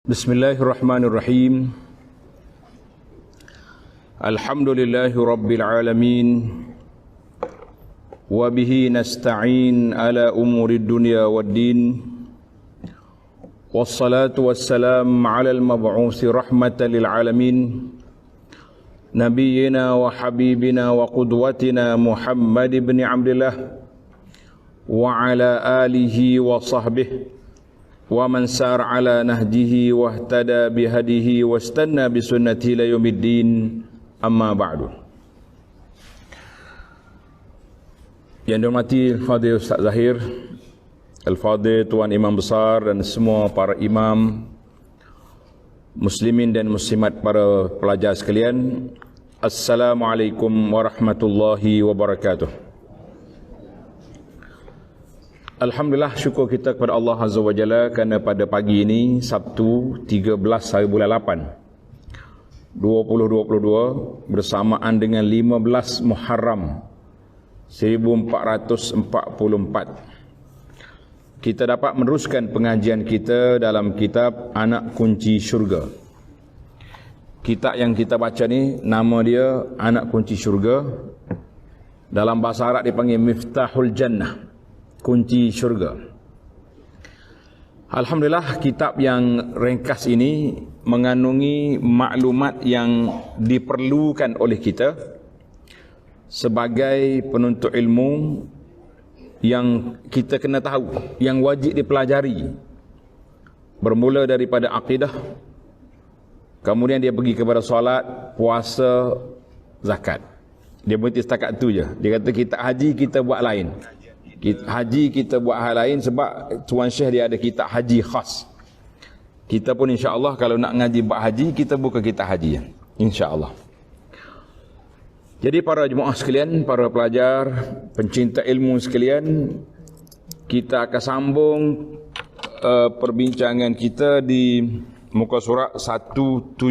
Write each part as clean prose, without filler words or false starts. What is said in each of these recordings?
Bismillahirrahmanirrahim. Alhamdulillahi rabbil alamin. Wa bihi nasta'in ala umurid dunya waddin. Wassalatu wassalam ala al-mab'usi rahmatan lil alamin. Nabiyyina wa habibina wa qudwatina Muhammad ibn Abdullah wa ala alihi wa sahbihi wa man sar ala nahjihi wa ihtada bihadihi wa istanna bisunnati ila yaumiddin, amma ba'du. Yang dihormati Al-Fadhil Ustaz Zahir, Al-Fadhil Tuan Imam Besar dan semua para imam, muslimin dan muslimat, para pelajar sekalian, Assalamualaikum warahmatullahi wabarakatuh. Alhamdulillah, syukur kita kepada Allah Azza wa Jalla kerana pada pagi ini Sabtu 13 hari bulan 8 2022 bersamaan dengan 15 Muharram 1444 kita dapat meneruskan pengajian kita dalam kitab Anak Kunci Syurga. Kitab yang kita baca ni nama dia Anak Kunci Syurga. Dalam bahasa Arab dipanggil Miftahul Jannah, kunci syurga. Alhamdulillah, kitab yang ringkas ini mengandungi maklumat yang diperlukan oleh kita sebagai penuntut ilmu, yang kita kena tahu, yang wajib dipelajari. Bermula daripada akidah, kemudian dia pergi kepada solat, puasa, zakat. Dia berhenti setakat tu je. Dia kata kitab haji kita buat lain. Haji kita buat hal lain sebab Tuan Syekh dia ada kitab haji khas. Kita pun insya-Allah kalau nak ngaji bab haji, kita buka kitab haji, insya-Allah. Jadi para jemaah sekalian, para pelajar, pencinta ilmu sekalian, kita akan sambung perbincangan kita di muka surat 176.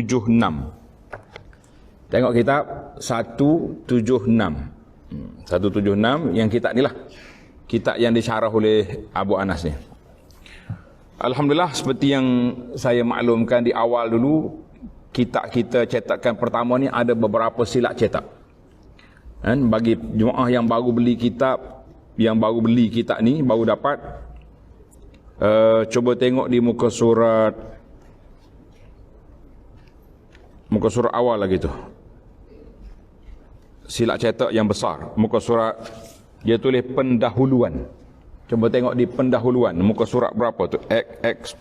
Tengok kitab 176. 176 yang kitab ni lah, kitab yang disyarah oleh Abu Anas ni. Alhamdulillah, seperti yang saya maklumkan di awal dulu, kitab kita cetakan pertama ni ada beberapa silap cetak. Dan bagi jemaah yang baru beli kitab, yang baru beli kitab ni, baru dapat, cuba tengok di muka surat awal lagi tu. Silap cetak yang besar, muka surat, dia tulis pendahuluan. Cuba tengok di pendahuluan, muka surat berapa tu? X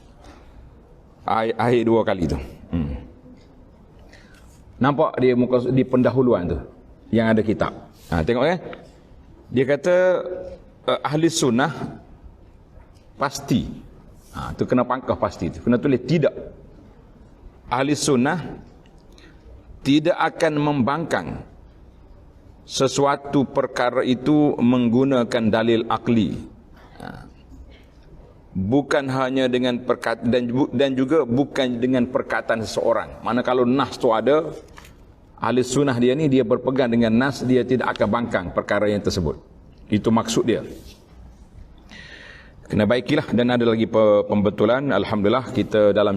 akhir dua kali tu. Nampak dia muka di pendahuluan tu yang ada kitab. Tengok kan? Dia kata ahli sunnah pasti. Tu kena pangkah pasti tu. Kena tulis tidak. Ahli sunnah tidak akan membangkang sesuatu perkara itu menggunakan dalil akli, bukan hanya dengan perkataan, dan juga bukan dengan perkataan seseorang. Mana kalau nas tu ada, ahli sunnah dia ni, dia berpegang dengan nas, dia tidak akan bangkang perkara yang tersebut. Itu maksud dia. Kena baikilah. Dan ada lagi pembetulan. Alhamdulillah, kita dalam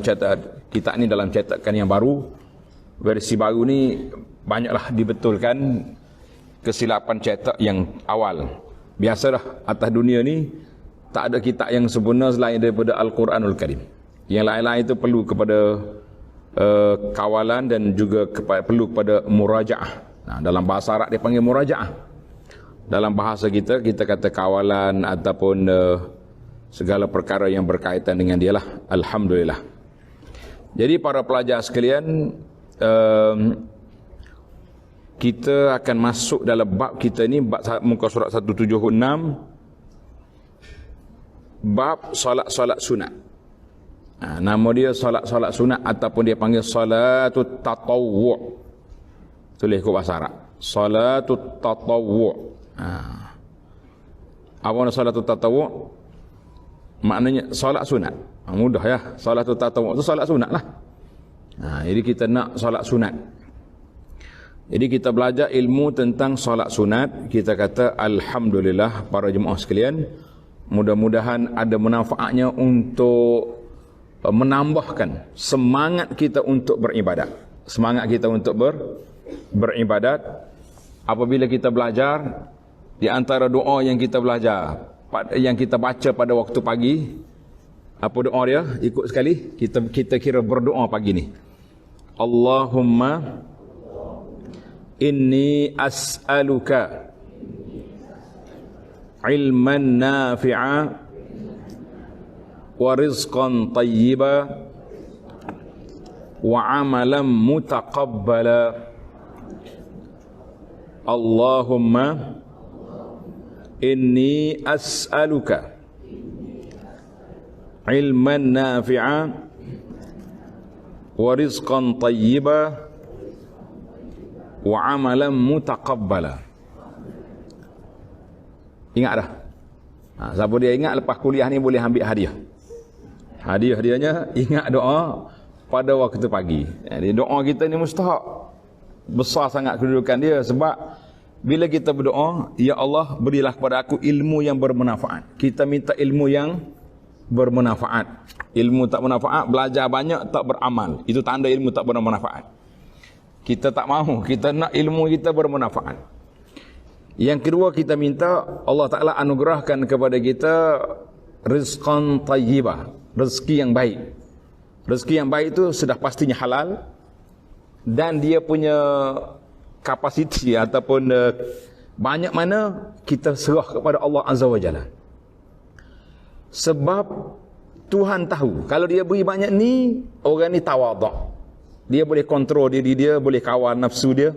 kitab ni dalam cetakan yang baru, versi baru ni banyaklah dibetulkan kesilapan cetak yang awal. Biasalah atas dunia ni tak ada kitab yang sempurna selain daripada Al-Quranul Karim. Yang lain-lain itu perlu kepada kawalan dan juga perlu kepada murajaah. Dalam bahasa Arab dia panggil murajaah. Dalam bahasa kita kata kawalan ataupun segala perkara yang berkaitan dengan dia lah. Alhamdulillah. Jadi para pelajar sekalian, kita akan masuk dalam bab kita ni, bab muka surat 176, bab solat-solat sunat. Nama dia solat-solat sunat ataupun dia panggil solatut tatawwu'. Tulis ke bahasa Arab, solatut tatawwu'. Apa makna solatut tatawwu'? Maknanya solat sunat. Mudah ya, solatut tatawwu' tu solat sunat lah. Jadi kita nak solat sunat. Jadi kita belajar ilmu tentang solat sunat. Kita kata Alhamdulillah para jemaah sekalian, mudah-mudahan ada manfaatnya untuk menambahkan semangat kita untuk beribadat. Semangat kita untuk beribadat. Apabila kita belajar, di antara doa yang kita belajar, yang kita baca pada waktu pagi, apa doa dia? Ikut sekali, kita kira berdoa pagi ni. Allahumma inni as'aluka ilman nafi'a wa rizqan tayyiba wa amalan mutaqabbala. Allahumma inni as'aluka ilman nafi'a wa rizqan tayyiba wa amalan mutaqabbala. Ingat dah. Siapa dia ingat lepas kuliah ni boleh ambil hadiah. Hadiahnya ingat doa pada waktu pagi. Jadi doa kita ni mustahak. Besar sangat kedudukan dia, sebab bila kita berdoa, ya Allah berilah kepada aku ilmu yang bermanfaat. Kita minta ilmu yang bermanfaat. Ilmu tak bermanfaat, belajar banyak tak beramal, itu tanda ilmu tak bermanfaat. Kita tak mahu, kita nak ilmu kita bermanfaat. Yang kedua, kita minta Allah Ta'ala anugerahkan kepada kita rizqan tayyibah, rezeki yang baik. Rezeki yang baik itu sudah pastinya halal, dan dia punya kapasiti ataupun banyak mana kita serah kepada Allah Azza wa Jalla. Sebab Tuhan tahu kalau dia beri banyak ni, orang ni tawaduk. Dia boleh kontrol diri dia, boleh kawal nafsu dia.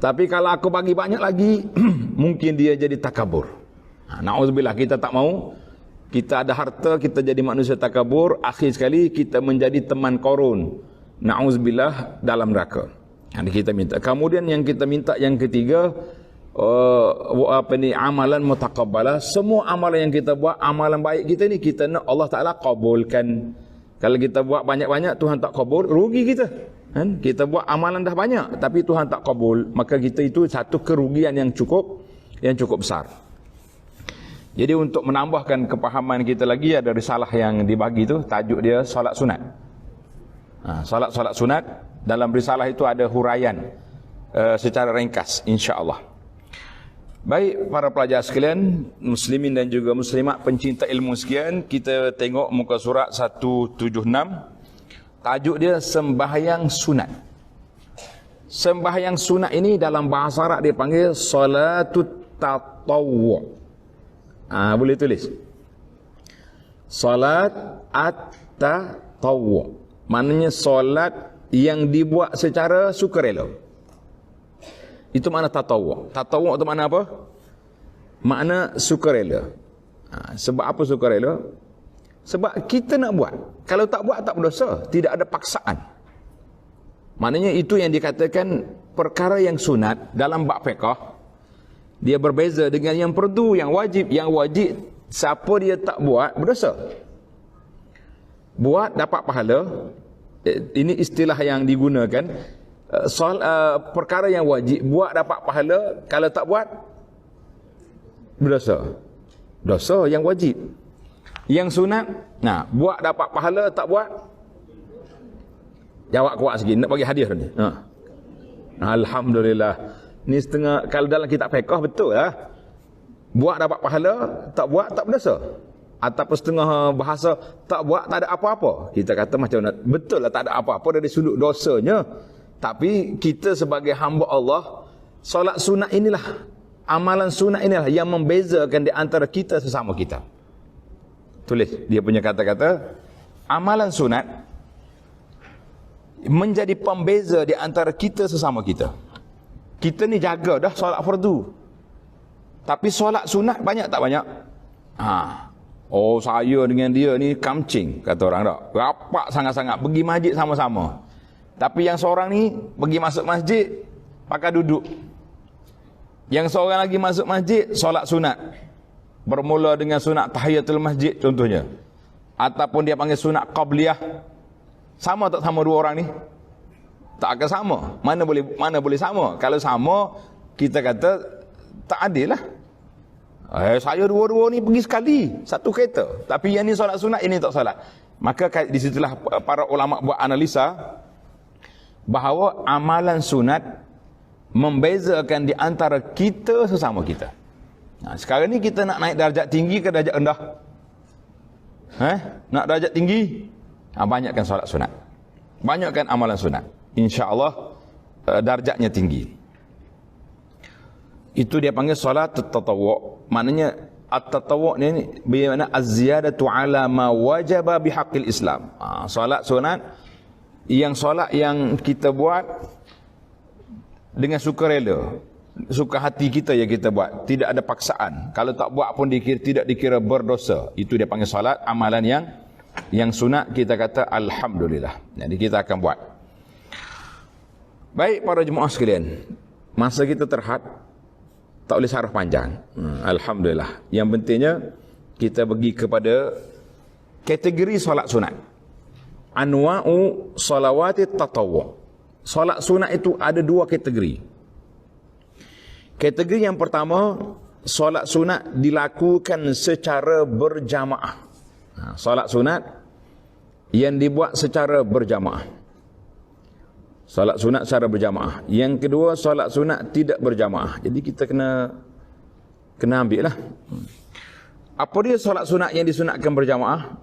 Tapi kalau aku bagi banyak lagi, mungkin dia jadi takabur. Na'udzubillah, kita tak mau. Kita ada harta, kita jadi manusia takabur, akhir sekali kita menjadi teman korun. Na'udzubillah, dalam neraka. Kita minta. Kemudian yang kita minta yang ketiga, amalan mutaqabbalah. Semua amalan yang kita buat, amalan baik kita ni, kita nak Allah Ta'ala kabulkan. Kalau kita buat banyak-banyak, Tuhan tak kabul, rugi kita. Kita buat amalan dah banyak, tapi Tuhan tak kabul, maka kita itu satu kerugian yang cukup besar. Jadi untuk menambahkan kepahaman kita lagi, ada risalah yang dibagi tu, tajuk dia solat sunat. Solat sunat, dalam risalah itu ada huraian secara ringkas, insya-Allah. Baik para pelajar sekalian, muslimin dan juga muslimat, pencinta ilmu sekian, kita tengok muka surat 176. Tajuk dia sembahyang sunat. Sembahyang sunat ini dalam bahasa Arab dia panggil salatut tatawwu'. Boleh tulis. Salat at-tatawwu'. Maknanya solat yang dibuat secara sukarela. Itu makna tatawwu'. Tatawwu' itu makna apa? Makna sukarela. Sebab apa sukarela? Sebab kita nak buat. Kalau tak buat tak berdosa. Tidak ada paksaan. Maknanya itu yang dikatakan perkara yang sunat dalam bab fiqh. Dia berbeza dengan yang fardu, yang wajib. Yang wajib, siapa dia tak buat berdosa. Buat dapat pahala. Ini istilah yang digunakan. Perkara yang wajib, buat dapat pahala. Kalau tak buat, berdosa. Dosa yang wajib. Yang sunat, buat dapat pahala, tak buat, jawab kuat sikit, nak bagi hadiah ni. Alhamdulillah. Ni setengah, kalau dalam kitab fiqh betul lah. Buat dapat pahala, tak buat tak berdosa. Ataupun setengah bahasa, tak buat tak ada apa-apa. Kita kata macam mana? Betul lah tak ada apa-apa dari sudut dosanya. Tapi kita sebagai hamba Allah, solat sunat inilah, amalan sunat inilah yang membezakan di antara kita sesama kita. Tulis dia punya kata-kata, amalan sunat menjadi pembeza di antara kita sesama kita. Kita ni jaga dah solat fardu, tapi solat sunat banyak tak banyak? Oh, saya dengan dia ni kamcing, kata orang tak. Rapat sangat-sangat, pergi masjid sama-sama. Tapi yang seorang ni pergi masuk masjid pakai duduk. Yang seorang lagi masuk masjid solat sunat. Bermula dengan sunat tahiyatul masjid contohnya. Ataupun dia panggil sunat qabliyah. Sama tak sama dua orang ni? Tak akan sama. Mana boleh sama? Kalau sama, kita kata tak adil lah. Saya dua-dua ni pergi sekali, satu kereta. Tapi yang ni solat sunat, ini tak solat. Maka di situlah para ulama buat analisa bahawa amalan sunat membezakan di antara kita sesama kita. Nah, sekarang ni kita nak naik darjat tinggi ke darjat rendah? Nak darjat tinggi? Banyakkan solat sunat. Banyakkan amalan sunat. InsyaAllah darjatnya tinggi. Itu dia panggil solat tatawwu'. Maknanya at-tatawwu' ni bermakna az-ziyadatu ala ma wajaba bihaqqil Islam. Solat sunat yang solat yang kita buat dengan sukarela, suka hati kita yang kita buat, tidak ada paksaan. Kalau tak buat pun tidak dikira berdosa. Itu dia panggil solat amalan yang sunat, kita kata alhamdulillah. Jadi kita akan buat. Baik para jemaah sekalian, masa kita terhad, tak boleh sarah panjang. Alhamdulillah. Yang pentingnya kita pergi kepada kategori solat sunat. Anwa'u salawati tatawwu'. Solat sunat itu ada dua kategori. Kategori yang pertama, solat sunat dilakukan secara berjamaah. Solat sunat yang dibuat secara berjamaah. Solat sunat secara berjamaah. Yang kedua, solat sunat tidak berjamaah. Jadi kita kena ambil lah. Apa dia solat sunat yang disunatkan berjamaah?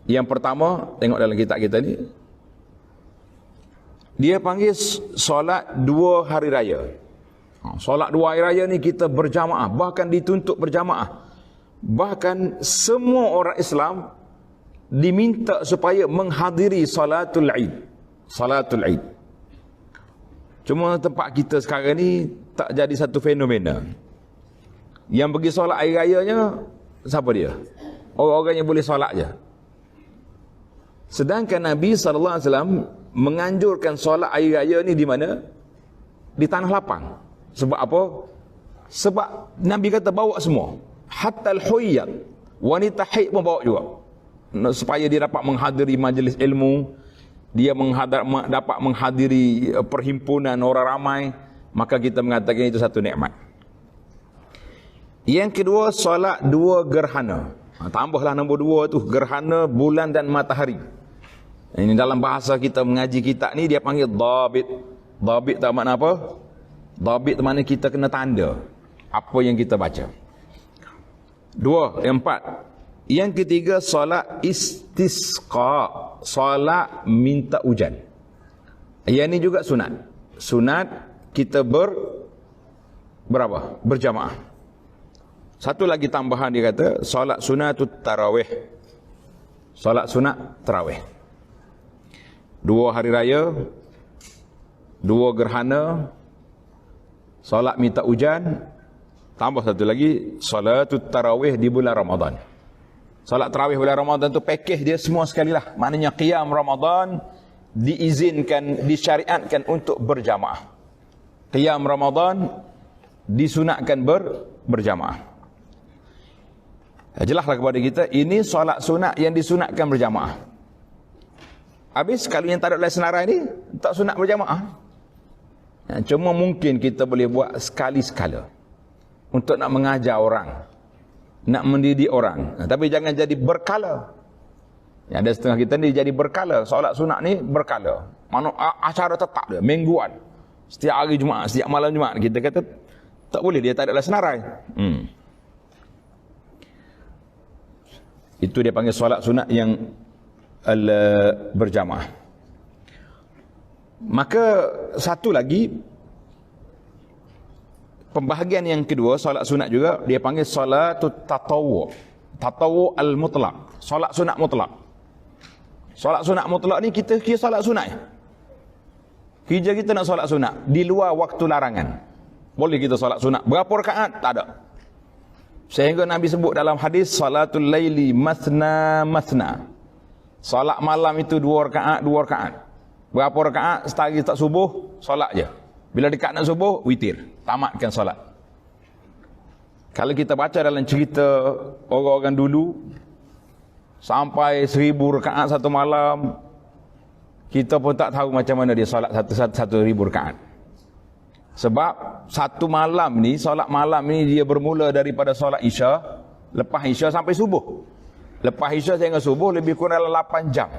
Yang pertama, tengok dalam kitab kita ni, dia panggil solat 2 hari raya. Solat 2 hari raya ni kita berjamaah, bahkan dituntut berjamaah. Bahkan semua orang Islam diminta supaya menghadiri salatul Aid. Salatul Aid. Cuma tempat kita sekarang ni tak jadi satu fenomena. Yang pergi solat hari rayanya siapa dia? Orang-orang yang boleh solat je. Sedangkan Nabi SAW menganjurkan solat hari raya ni di mana? Di tanah lapang. Sebab apa? Sebab Nabi kata bawa semua. Hatta al-huyyat. Wanita haid pun bawa juga. Supaya dia dapat menghadiri majlis ilmu, dia dapat menghadiri perhimpunan orang ramai, maka kita mengatakan itu satu nikmat. Yang kedua, solat 2 gerhana. Tambahlah nombor 2 tu, gerhana bulan dan matahari. Ini dalam bahasa kita mengaji kitab ni dia panggil dhabit. Dhabit tak makna apa? Dhabit makna kita kena tanda apa yang kita baca. 2, yang 4. Yang ketiga, solat istisqa, solat minta hujan. Yang ini juga sunat. Sunat kita berapa? Berjamaah. Satu lagi tambahan dia kata, solat sunatut tarawih. Solat sunat tarawih. 2 hari raya, 2 gerhana, solat minta hujan, tambah satu lagi, solatut tarawih di bulan Ramadan. Solat tarawih bulan Ramadan tu pakej dia semua sekali lah. Maknanya qiyam Ramadan diizinkan, disyariatkan untuk berjamaah. Qiyam Ramadan disunatkan berjamaah. Jelaslah kepada kita, ini solat sunat yang disunatkan berjamaah. Habis kalau yang tak ada senarai ni, tak sunat berjamaah. Cuma mungkin kita boleh buat sekali-sekala untuk nak mengajar orang, nak mendidik orang. Tapi jangan jadi berkala. Yang ada setengah kita ni jadi berkala. Solat sunat ni berkala. Mana acara tetap dia, mingguan. Setiap hari Jumaat, setiap malam Jumaat. Kita kata tak boleh, dia tak ada senarai. Itu dia panggil solat sunat yang berjamaah. Maka satu lagi, pembahagian yang kedua, solat sunat juga, dia panggil solatut tatawwu'. Tatawwu' al-mutlaq. Solat sunat mutlak. Solat sunat mutlak ni kita kira solat sunat. Kerja kita nak solat sunat di luar waktu larangan. Boleh kita solat sunat. Berapa rakaat? Tak ada. Sehingga Nabi sebut dalam hadis, salatul laili mathna mathna. Solat malam itu 2 rakaat, 2 rakaat. Berapa rakaat? Setari tak subuh, solat je. Bila dekat nak subuh, witir. Tamatkan solat. Kalau kita baca dalam cerita orang-orang dulu, sampai 1000 rakaat satu malam, kita pun tak tahu macam mana dia solat 1000 rakaat. Sebab satu malam ni, solat malam ni dia bermula daripada solat Isya, lepas Isya sampai subuh. Lepas Isyak dengan subuh lebih kurang 8 jam.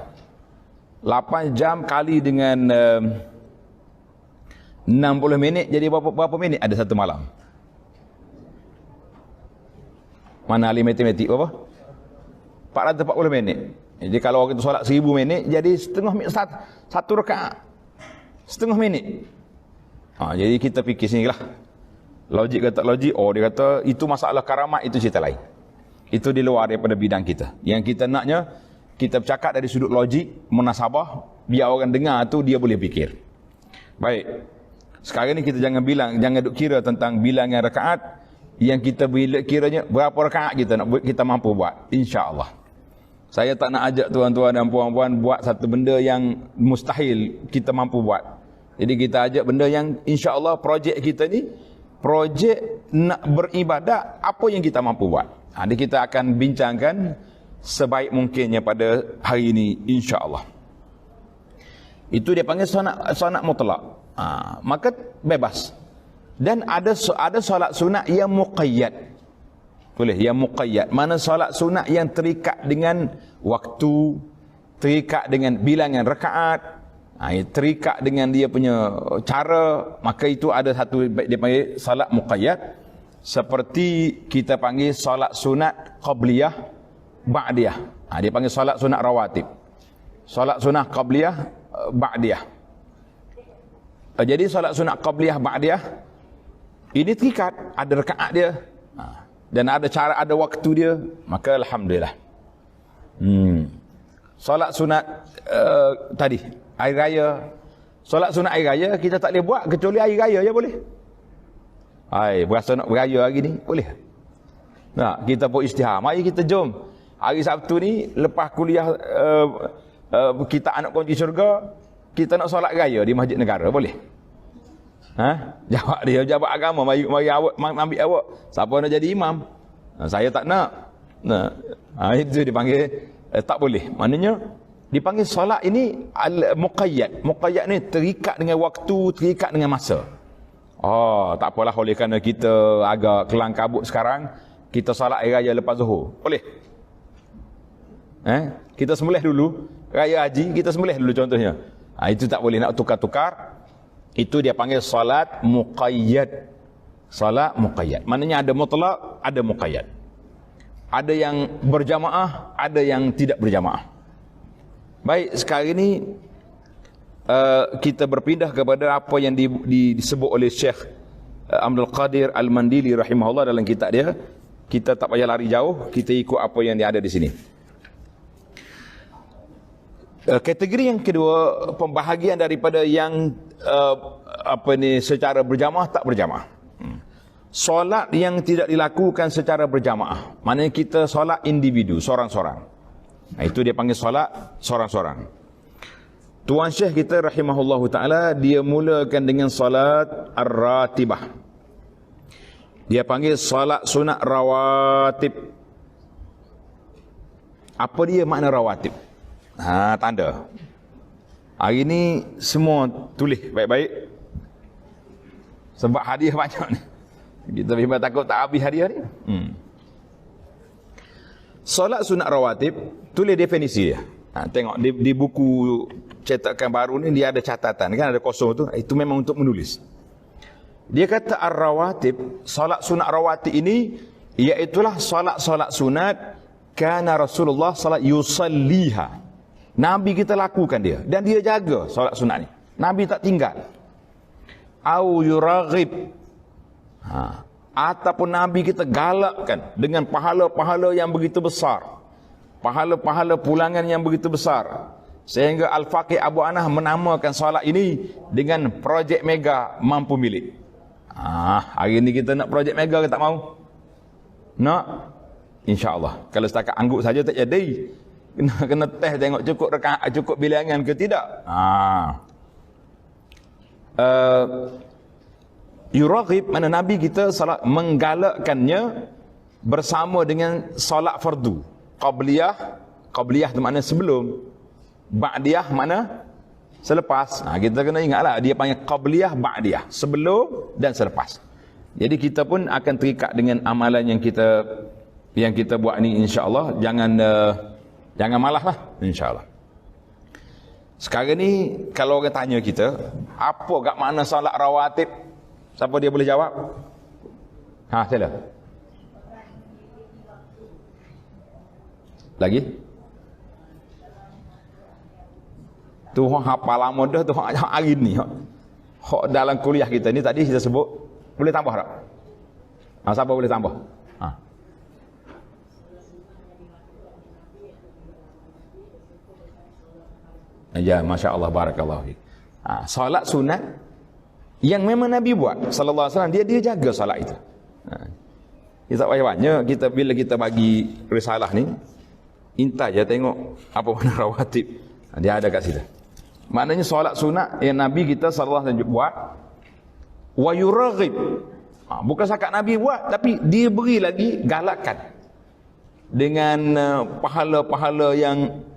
8 jam kali dengan 60 minit jadi berapa minit ada satu malam? Mana ahli matematik berapa? 440 minit. Jadi kalau kita solat 1000 minit jadi satu rakaat. Setengah minit. Jadi kita fikir sini lah. Logik kata logik, dia kata itu masalah karamat, itu cerita lain. Itu di luar daripada bidang kita. Yang kita naknya, kita bercakap dari sudut logik, munasabah, biar orang dengar tu dia boleh fikir. Baik. Sekarang ni kita jangan duk kira tentang bilangan rakaat. Yang kita kiranya berapa rakaat kita mampu buat. InsyaAllah. Saya tak nak ajak tuan-tuan dan puan-puan buat satu benda yang mustahil kita mampu buat. Jadi kita ajak benda yang insya-Allah projek kita ni, projek nak beribadat apa yang kita mampu buat. Jadi kita akan bincangkan sebaik mungkinnya pada hari ini insya-Allah. Itu dia panggil sunat mutlak. Maka bebas. Dan ada solat sunat yang muqayyad. Boleh, yang muqayyad. Mana solat sunat yang terikat dengan waktu, terikat dengan bilangan rakaat, terikat dengan dia punya cara, maka itu ada satu dia panggil solat muqayyad. Seperti kita panggil solat sunat qabliyah, ba'diyah. Dia panggil solat sunat rawatib. Solat sunat qabliyah, ba'diyah. Jadi solat sunat qabliyah, ba'diyah ini terikat, ada rakaat dia. Dan ada cara, ada waktu dia, maka alhamdulillah. Solat sunat tadi hari raya, solat sunat hari raya kita tak boleh buat kecuali hari raya je boleh. Berasa nak beraya hari ni boleh. Nah, kita pun istihar, mari kita jom hari Sabtu ni lepas kuliah kita anak kunci syurga, kita nak solat raya di Masjid Negara boleh. Jawab dia, jabat agama, mari awak ambil awak. Siapa nak jadi imam? Saya tak nak. Itu dipanggil tak boleh. Maknanya dipanggil solat ini muqayyad. Muqayyad ni terikat dengan waktu, terikat dengan masa. Tak apalah oleh kerana kita agak kelang kabut sekarang, kita solat hari raya lepas Zuhur. Boleh? Kita sembelih dulu raya haji, kita sembelih dulu contohnya. Itu tak boleh nak tukar-tukar. Itu dia panggil salat muqayyad. Salat muqayyad. Maknanya ada mutlak, ada muqayyad. Ada yang berjamaah, ada yang tidak berjamaah. Baik, sekarang ini kita berpindah kepada apa yang disebut oleh Syekh Abdul Qadir Al-Mandili rahimahullah dalam kitab dia. Kita tak payah lari jauh, kita ikut apa yang dia ada di sini. Kategori yang kedua, pembahagian daripada yang secara berjamaah tak berjamaah. Solat yang tidak dilakukan secara berjamaah, maknanya kita solat individu, seorang-seorang. Itu dia panggil solat seorang-seorang. Tuan Syekh kita rahimahullahu taala dia mulakan dengan solat ar-ratibah. Dia panggil solat sunat rawatib. Apa dia makna rawatib? Tanda. Hari ni semua tulis baik-baik. Sebab hadiah banyak ni. Kita memang takut tak habis hadiah ni. Solat sunat rawatib, tulis definisi dia. Tengok di buku cetakan baru ni dia ada catatan kan, ada kosong tu. Itu memang untuk menulis. Dia kata ar-rawatib, solat sunat rawatib ini iaitulah solat-solat sunat kana Rasulullah salat yusalliha. Nabi kita lakukan dia dan dia jaga solat sunat ni. Nabi tak tinggal. Au yuraghib. Ataupun Nabi kita galakkan dengan pahala-pahala yang begitu besar. Pahala-pahala pulangan yang begitu besar. Sehingga Al-Faqih Abu Anah menamakan solat ini dengan projek mega mampu milik. Hari ni kita nak projek mega ke tak mau? Nak? InsyaAllah. Kalau setakat angguk saja tak jadi. Kena test tengok cukup rakaat, cukup bilangan ke tidak. Yuraghib, mana Nabi kita salat menggalakkannya bersama dengan salat fardu. Qabliyah tu makna sebelum. Ba'diyah makna selepas. Kita kena ingatlah dia panggil qabliyah, ba'diyah, sebelum dan selepas. Jadi kita pun akan terikat dengan amalan yang kita yang kita buat ni insya-Allah jangan malah lah insya-Allah. Sekarang ni kalau orang tanya kita, apa gak makna solat rawatib? Siapa dia boleh jawab? Sila. Lagi? Tu hang hafal lama dah tu hang hari ni. Hak dalam kuliah kita ni tadi kita sebut, boleh tambah tak? Siapa boleh tambah? Ya, masya-Allah, barakallahu fiik. Solat sunat yang memang Nabi buat sallallahu alaihi wasallam, dia jaga solat itu. Kita banyak kita bila kita bagi risalah ni, intai je tengok apa mana rawatib. Dia ada kat situ. Maknanya solat sunat yang Nabi kita sallallahu alaihi wasallam buat, wa yuraghib. Bukan sakat Nabi buat, tapi dia beri lagi galakan dengan pahala-pahala yang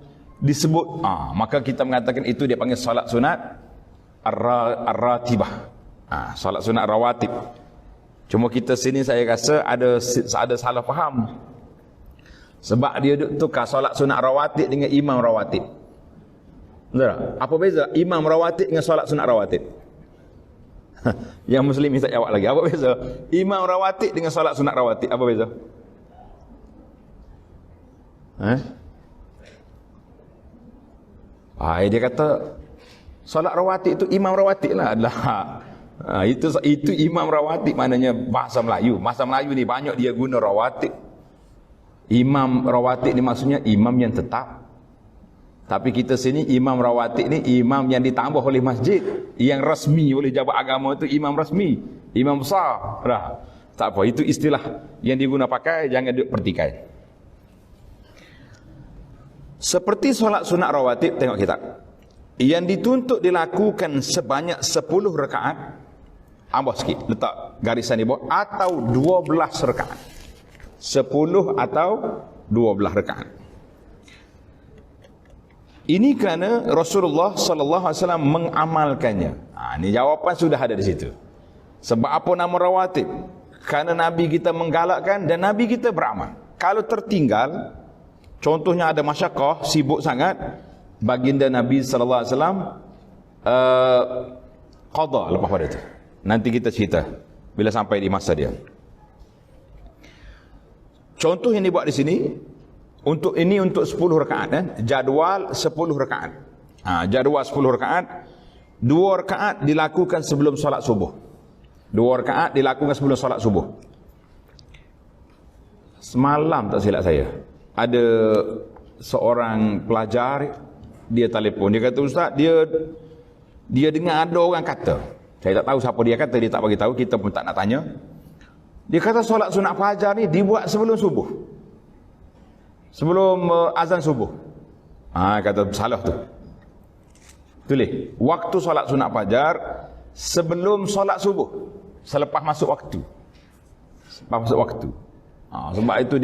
disebut. Maka kita mengatakan itu dia panggil solat sunat ar-ratibah. Solat sunat rawatib. Cuma kita sini saya rasa ada salah faham. Sebab dia duk tukar solat sunat rawatib dengan imam rawatib. Betul tak? Apa beza imam rawatib dengan solat sunat rawatib? Yang muslim tak jawab lagi. Apa beza imam rawatib dengan solat sunat rawatib? Apa beza? Dia kata solat rawatib itu imam rawatib lah adalah itu imam rawatib, maknanya bahasa Melayu. Bahasa Melayu ni banyak dia guna rawatib. Imam rawatib ni maksudnya imam yang tetap. Tapi kita sini imam rawatib ni imam yang ditambah oleh masjid, yang rasmi oleh jabat agama itu imam rasmi, imam besar. Tak apa, itu istilah yang diguna pakai, jangan dipertikai. Seperti solat sunat rawatib, tengok kita. Yang dituntut dilakukan sebanyak 10 rakaat. Ambah sikit, letak garisan di bawah. Atau 12 rakaat. 10 atau 12 rakaat. Ini kerana Rasulullah sallallahu alaihi wasallam mengamalkannya. Ini jawapan sudah ada di situ. Sebab apa nama rawatib? Kerana Nabi kita menggalakkan dan Nabi kita beramal. Kalau tertinggal, contohnya ada masyarakat sibuk sangat, baginda Nabi sallallahu alaihi wasallam qada lepas pada itu. Nanti kita cerita bila sampai di masa dia. Contoh yang dibuat di sini untuk 10 rakaat jadual 10 rakaat. Jadual 10 rakaat, 2 rakaat dilakukan sebelum solat subuh. 2 rakaat dilakukan sebelum solat subuh. Semalam tak silap saya, ada seorang pelajar, dia telefon, dia kata, "Ustaz, dia dengar ada orang kata." Saya tak tahu siapa dia kata, dia tak bagi tahu, kita pun tak nak tanya. Dia kata solat sunat fajar ni dibuat sebelum subuh. Sebelum azan subuh. Kata salah tu. Tulis, waktu solat sunat fajar sebelum solat subuh, selepas masuk waktu. Selepas masuk waktu. Sebab itu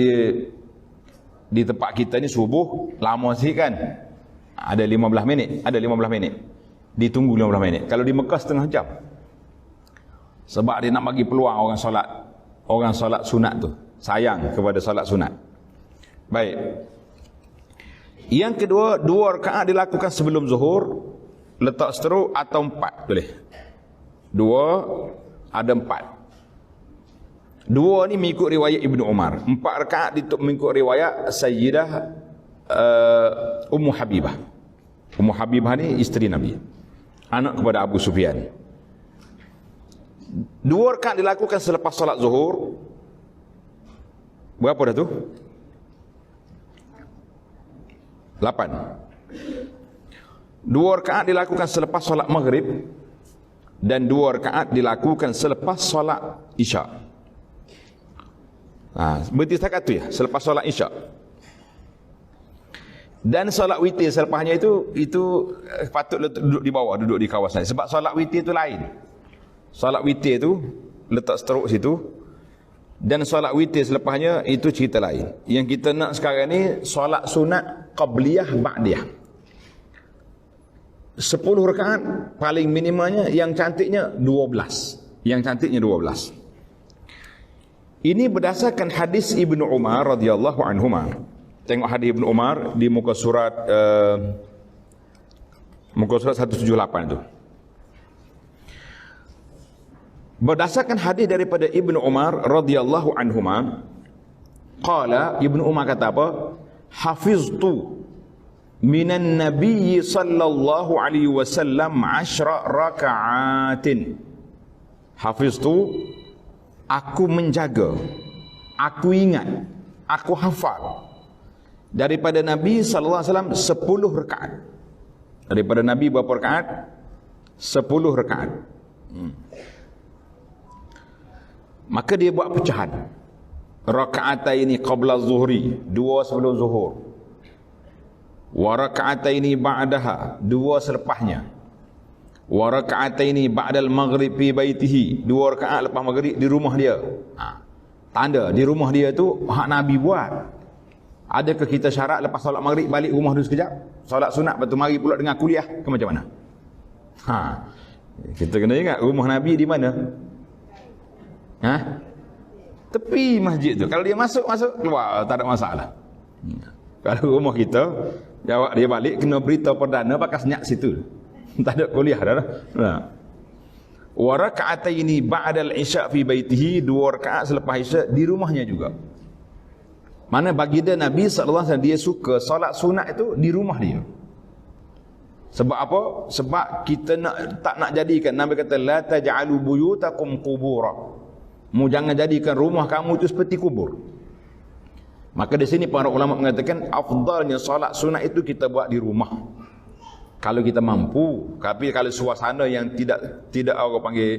di tempat kita ni subuh lama sikit kan. Ada 15 minit, ditunggu 15 minit. Kalau di Mekah setengah jam. Sebab dia nak bagi peluang orang solat sunat tu. Sayang kepada solat sunat. Baik. Yang kedua, 2 rakaat dilakukan sebelum zuhur, letak seteruk atau 4, boleh. 2 ada 4. 2 ni mengikut riwayat Ibnu Umar. 4 rakaat mengikut riwayat Sayyidah Ummu Habibah. Ummu Habibah ni isteri Nabi, anak kepada Abu Sufyan. 2 rakaat dilakukan selepas solat zuhur. Berapa dah tu? 8. 2 rakaat dilakukan selepas solat maghrib dan 2 rakaat dilakukan selepas solat isyak. Berarti setakat tu ya, selepas solat isyak. Dan solat witir selepasnya itu patut duduk di bawah, duduk di kawasan. Sebab solat witir itu lain. Solat witir itu letak seteruk situ, dan solat witir selepasnya itu cerita lain. Yang kita nak sekarang ni solat sunat qabliyah ba'diyah. 10 rakaat paling minimanya, yang cantiknya 12. Yang cantiknya 12. Ini berdasarkan hadis Ibnu Umar radhiyallahu anhuma. Tengok hadis Ibnu Umar di muka surat 178 tu. Berdasarkan hadis daripada Ibnu Umar radhiyallahu anhuma, qala, Ibnu Umar kata apa? Hafiztu minan nabiyyi sallallahu alaihi wasallam 10 raka'atin. Hafiztu, aku menjaga, aku ingat, aku hafal daripada Nabi sallallahu alaihi wasallam 10 rakaat. Daripada Nabi berapa rakaat? 10 rakaat. Maka dia buat pecahan. Raka'ataini qabla zuhri, 2 sebelum zuhur. Wa raka'ataini ba'daha, 2 selepasnya. Wa raka'ataini ba'dal maghrib fi baitihi, 2 rakaat lepas maghrib di rumah dia. Tanda di rumah dia tu hak Nabi buat. Adakah kita syarat lepas solat maghrib balik rumah dulu sekejap? Solat sunat lepas tu mari pula dengan kuliah ke macam mana? Kita kena ingat rumah Nabi di mana? Tepi masjid tu. Kalau dia masuk keluar, tak ada masalah. Kalau rumah kita, jawab dia balik kena beritahu perdana pakai senyap situ. Tak ada kuliah dah. Wa raka'ataini ba'dal isya' fi baitihi, 2 rakaat selepas isya' di rumahnya juga. Mana baginda Nabi sallallahu alaihi wasallam dia suka solat sunat itu di rumah dia. Sebab apa? Sebab kita tak nak jadikan, Nabi kata la taj'alu buyutakum qubura. Mu jangan jadikan rumah kamu itu seperti kubur. Maka di sini para ulama mengatakan afdalnya solat sunat itu kita buat di rumah. Kalau kita mampu, tapi kalau suasana yang tidak orang panggil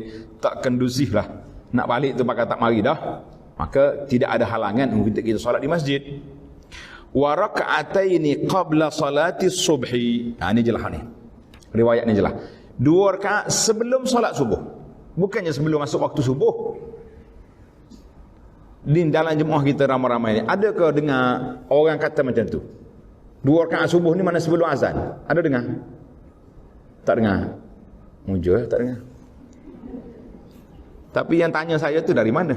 tak kondusif lah, nak balik tu pakai tak mari dah, maka tidak ada halangan untuk kita solat di masjid. Wa raka'ataini qabla salati subhi. Ini jelas ni. Riwayat ni jelas. 2 rakaat sebelum solat subuh. Bukannya sebelum masuk waktu subuh. Di dalam jemaah kita ramai-ramai ni, adakah dengar orang kata macam tu? 2 rakaat subuh ni mana sebelum azan? Ada dengar? Tak dengar? Mujur tak dengar. Tapi yang tanya saya tu dari mana?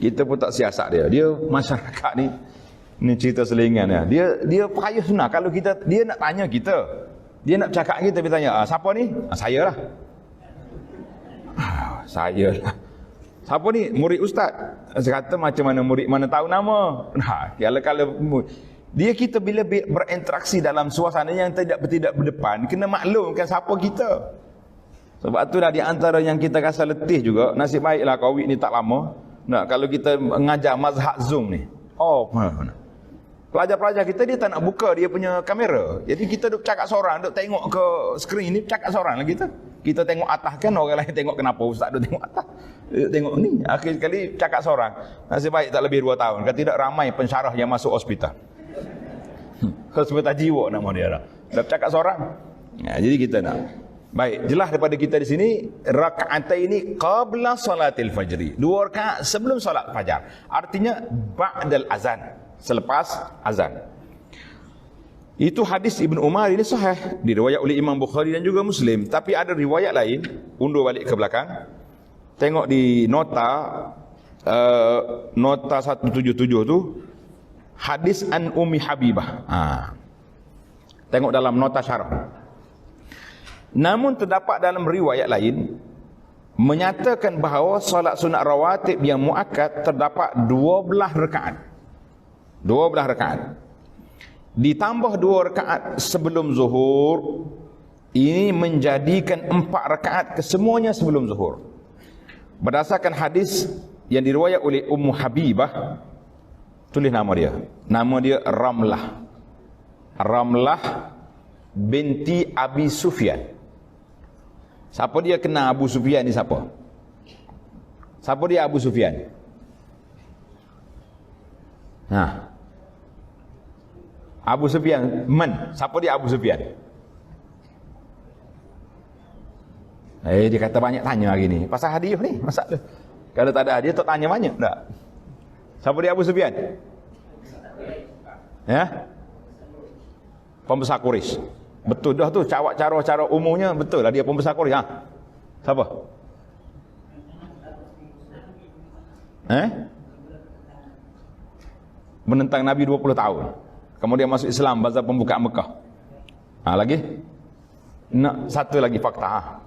Kita pun tak siasat dia. Dia masyarakat ni cerita selingan dia. Dia percaya sunnah. Kalau dia nak tanya kita, dia nak cakap kita, dia tanya, siapa ni? Saya lah. Saya lah. Siapa ni? Murid ustaz. Saya kata macam mana murid mana tahu nama. Kalau dia kita bila berinteraksi dalam suasana yang tidak berdepan, kena maklumkan siapa kita. Sebab tu dah di antara yang kita rasa letih juga, nasib baiklah Covid ni tak lama. Kalau kita mengajar mazhab Zoom ni. Pelajar-pelajar kita dia tak nak buka dia punya kamera. Jadi kita duk cakap seorang, duk tengok ke skrin ni, cakap seorang lah kita. Kita tengok atas kan, orang lain tengok kenapa ustaz duk tengok atas. Duk tengok ni, akhir sekali cakap seorang. Nasib baik tak lebih 2 tahun. Kalau tidak ramai pensyarah yang masuk hospital. Hospital jiwa nama dia dah. Dah cakap seorang. Jadi kita nak. Baik, jelas daripada kita di sini, raka'ataini qabla salatil fajri. 2 rakaat sebelum solat fajar. Artinya ba'dal azan, selepas azan. Itu hadis Ibnu Umar ini sahih, diriwayat oleh Imam Bukhari dan juga Muslim. Tapi ada riwayat lain, undur balik ke belakang. Tengok di nota 177 tu, hadis an Ummi Habibah. Tengok dalam nota syarah. Namun terdapat dalam riwayat lain menyatakan bahawa solat sunat rawatib yang muakkad terdapat 12 rakaat. 12 rakaat. Ditambah 2 rakaat sebelum zuhur, ini menjadikan 4 rakaat kesemuanya sebelum zuhur. Berdasarkan hadis yang diriwayat oleh Ummu Habibah, tulis nama dia. Nama dia Ramlah. Ramlah binti Abi Sufyan. Siapa dia kenal Abu Sufyan ni siapa? Siapa dia Abu Sufyan? Abu Sufyan siapa dia Abu Sufyan? Dia kata banyak tanya hari ni pasal hadiah ni, masalah. Kalau tak ada hadiah tak tanya banyak tak? Siapa dia Abu Sufyan? Pembesar Quraisy. Betul dah tu, cara umumnya betul lah dia pembesar Quraisy. Siapa? Menentang Nabi 20 tahun. Kemudian masuk Islam, bazar pembukaan Mekah. Lagi? Nak satu lagi fakta.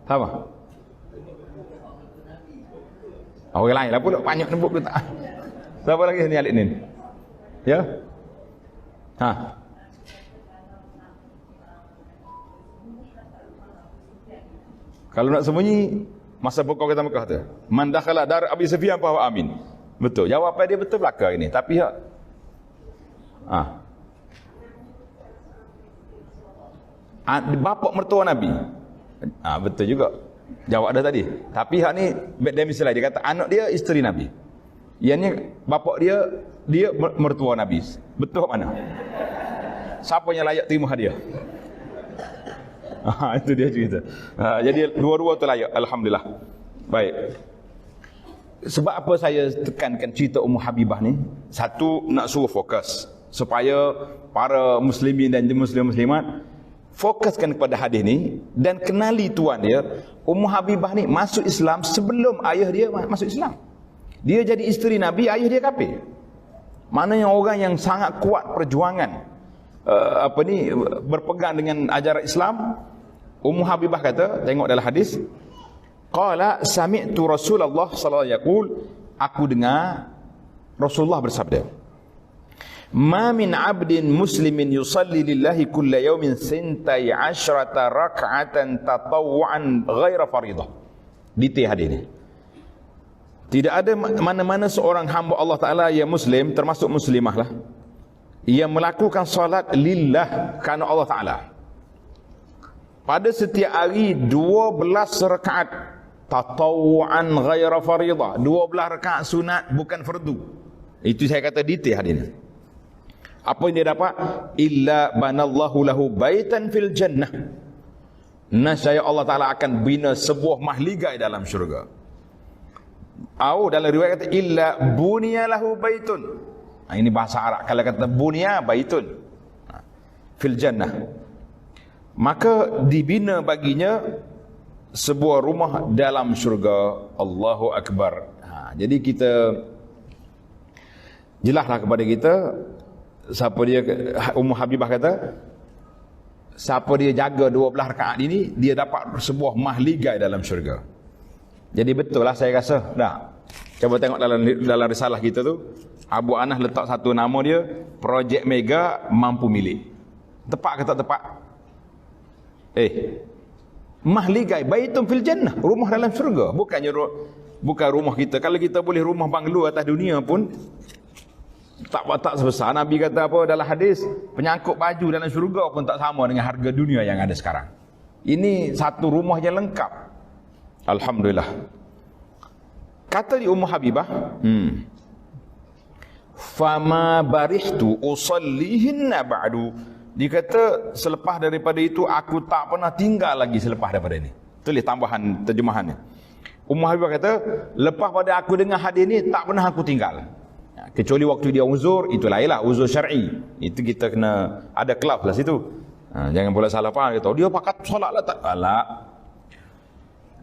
Apa? Orang lain lah pula banyak nombor tak. Siapa lagi ni Alik ni? Ya? Kalau nak sembunyi masa pokok kita Mekah tu. Man dakhala dar Abi Sufyan fa huwa amin. Betul. Jawapan dia betul belaka ini. Tapi bapak mertua Nabi. Betul juga. Jawab dah tadi. Tapi hak ni dia misalnya dia kata anak dia isteri Nabi. Ianya bapak dia mertua Nabi. Betul mana? Siapa yang layak terima hadiah? Itu dia cerita. Jadi dua-dua tu layak, alhamdulillah. Baik. Sebab apa saya tekankan cerita Ummu Habibah ni? Satu, nak suruh fokus supaya para muslimin dan muslimat fokuskan kepada hadis ni dan kenali tuan dia. Ummu Habibah ni masuk Islam sebelum ayah dia masuk Islam. Dia jadi isteri Nabi, ayah dia kafir. Maknanya orang yang sangat kuat perjuangan berpegang dengan ajaran Islam. Ummu Habibah kata, tengok dalam hadis, qala sami'tu Rasulullah sallallahu alaihi wasallam, aku dengar Rasulullah bersabda, ma min 'abdin muslimin yusalli lillahi kulla yawmin 12 rak'atan tatawwu'an ghaira faridah. Detail hadis ni. Tidak ada mana-mana seorang hamba Allah Ta'ala yang muslim, termasuk muslimah lah, yang melakukan solat lillah kerana Allah Ta'ala pada setiap hari 12 rakaat tatawu'an ghaira faridah, 12 rakaat sunat bukan fardu. Itu saya kata detail hadis ni. Apa yang dia dapat? Illa banallahu lahu baitan fil jannah. Nasya Allah Ta'ala akan bina sebuah mahligai dalam syurga. Dalam riwayat kata illa bunya lahu baitun. Ini bahasa Arab. Kalau kata bunya baitun fil jannah, maka dibina baginya sebuah rumah dalam syurga. Allahu Akbar. Jadi kita jelaslah kepada kita, siapa dia, Ummu Habibah kata, siapa dia jaga 12 rakaat ini, dia dapat sebuah mahligai dalam syurga. Jadi betul lah saya rasa. Coba tengok dalam risalah kita tu, Abu Anas letak satu nama dia, Projek Mega Mampu Milik. Tepat ke tak tepat? Mahligai baitun fil jannah, rumah dalam syurga. Bukan rumah kita. Kalau kita boleh rumah banglo atas dunia pun tak sebesar. Nabi kata apa dalam hadis, penyangkut baju dalam syurga pun tak sama dengan harga dunia yang ada sekarang. Ini satu rumah yang lengkap. Alhamdulillah. Kata di Ummu Habibah, fama barihtu usallihinna ba'du. Dia kata selepas daripada itu aku tak pernah tinggal lagi selepas daripada ini. Tulis tambahan terjemahannya. Ummu Habibah kata, lepas pada aku dengar hadis ni tak pernah aku tinggal. Kecuali waktu dia uzur, itu lainlah uzur syar'i. Itu kita kena ada kelab lah situ. Jangan pula salah faham, kata dia pakat solat lah tak.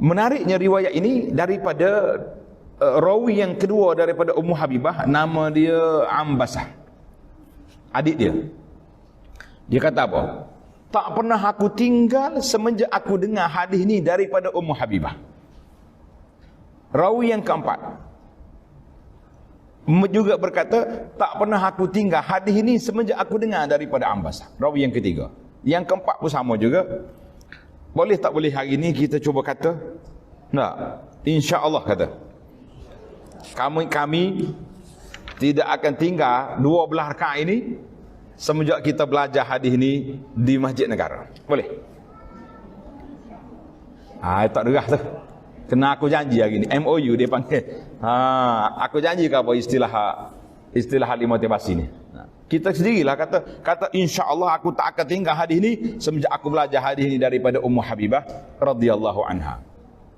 Menariknya riwayat ini daripada rawi yang kedua daripada Ummu Habibah, nama dia Ambasah, adik dia. Dia kata apa? Tak pernah aku tinggal semenjak aku dengar hadis ni daripada Ummu Habibah. Rawi yang keempat juga berkata, tak pernah aku tinggal hadis ini semenjak aku dengar daripada Ambasah. Rawi yang ketiga. Yang keempat pun sama juga. Boleh tak boleh hari ini kita cuba kata? Tak. InsyaAllah kata, kami tidak akan tinggal 12 rakaat ini semenjak kita belajar hadis ini di Masjid Negara. Boleh? Tak derah tu. Kena aku janji hari ni. MOU dia panggil. Aku janji ke apa istilah ahli motivasi ni. Kita sendirilah kata insya-Allah aku tak akan tinggal hadis ni semenjak aku belajar hadis ni daripada Ummu Habibah radhiyallahu anha.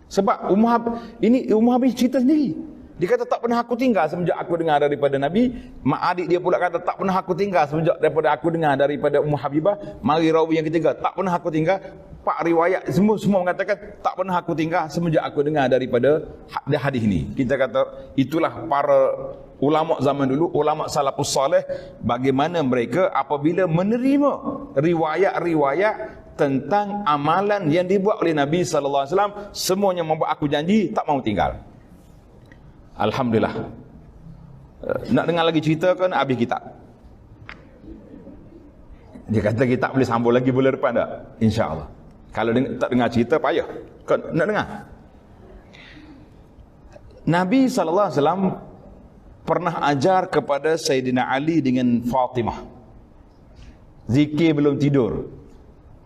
Sebab Ummu Habibah cerita sendiri. Dia kata tak pernah aku tinggal semenjak aku dengar daripada Nabi. Mak adik dia pula kata tak pernah aku tinggal semenjak daripada aku dengar daripada Ummu Habibah. Mari rawi yang ketiga, tak pernah aku tinggal. Pak riwayat semua mengatakan tak pernah aku tinggal semenjak aku dengar daripada hadis ni. Kita kata itulah para ulama zaman dulu, ulama salafus saleh, bagaimana mereka apabila menerima riwayat-riwayat tentang amalan yang dibuat oleh Nabi sallallahu alaihi wasallam, semuanya membuat aku janji tak mau tinggal. Alhamdulillah. Nak dengar lagi cerita kan habis kitab. Dia kata kita boleh sambung lagi bulan depan tak? InsyaAllah. Kalau tak dengar cerita payah. Kau nak dengar? Nabi SAW pernah ajar kepada Sayyidina Ali dengan Fatimah. Zikir belum tidur.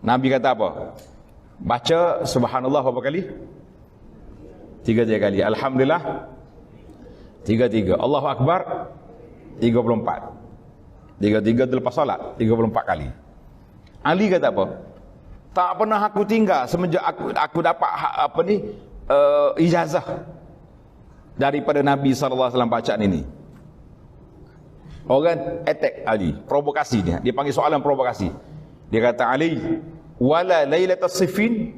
Nabi kata apa? Baca subhanallah berapa kali? 3 kali. Alhamdulillah 3. Allahu Akbar 34. 3 lepas solat 34 kali. Ali kata apa? Tak pernah aku tinggal semenjak aku dapat ijazah daripada Nabi SAW bacaan ini. Orang attack Ali, provokasi dia. Dia panggil soalan provokasi. Dia kata, Ali, wala lailatas Siffin.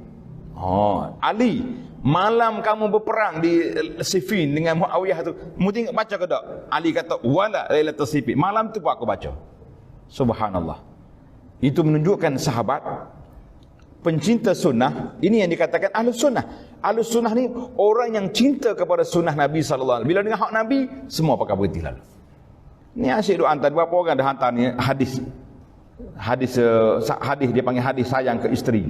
Ali, malam kamu berperang di Siffin dengan Muawiyah tu, mu tengok baca ke tak? Ali kata, wala lailatas Siffin. Malam tu pun aku baca. Subhanallah. Itu menunjukkan sahabat pencinta sunnah. Ini yang dikatakan ahlus sunnah. Ahlus sunnah ni orang yang cinta kepada sunnah Nabi SAW. Bila dengar hak Nabi, semua pakai berhenti lalu. Ni asyik duk hantar. Berapa orang dah hantar ni hadis dia panggil hadis sayang ke isteri.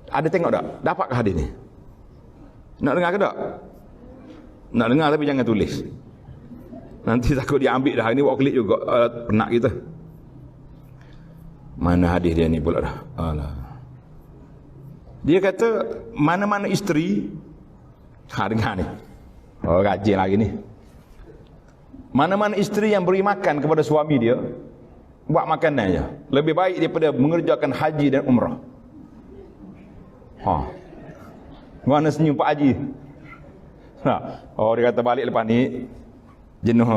Ada tengok tak? Dapat ke hadis ni? Nak dengar ke tak? Nak dengar tapi jangan tulis. Nanti takut dia ambil dah. Ini buat klik juga. Penat kita. Mana hadis dia ni pula dah. Alah. Dia kata mana-mana isteri, dengar ni. Rajin lagi ni. Mana-mana isteri yang beri makan kepada suami dia, buat makanan je, lebih baik daripada mengerjakan haji dan umrah. Mana senyum Pak Haji? Dia kata balik lepas ni jenuh,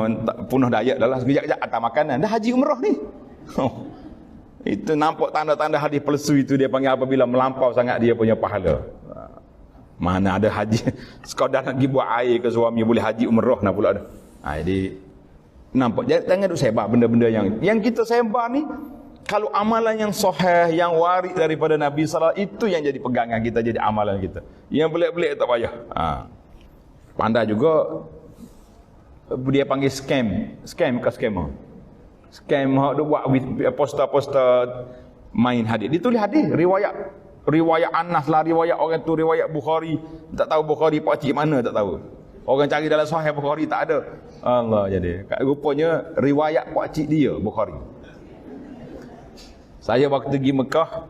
penuh diet dah lah, sekejap-kejap atas makanan. Dah haji umrah ni. Itu nampak tanda-tanda hadis palsu itu. Dia panggil apabila melampau sangat dia punya pahala. Mana ada haji sekadar nak pergi buat air ke suami, boleh haji umrah nak pula dah. Jadi nampak, jangan duk sebar benda-benda yang kita sebar ni. Kalau amalan yang sahih, yang waris daripada Nabi SAW, itu yang jadi pegangan kita, jadi amalan kita. Yang belik-belik tak payah. Pandai juga dia panggil scam ke scammer. Scam hak duk buat poster-poster main hadis. Ditulis hadis, riwayat Anas lah, riwayat orang tu, riwayat Bukhari. Tak tahu Bukhari pak cik mana, tak tahu. Orang cari dalam Sahih Bukhari tak ada. Allah, jadi rupanya riwayat pak cik dia Bukhari. Saya waktu pergi Mekah,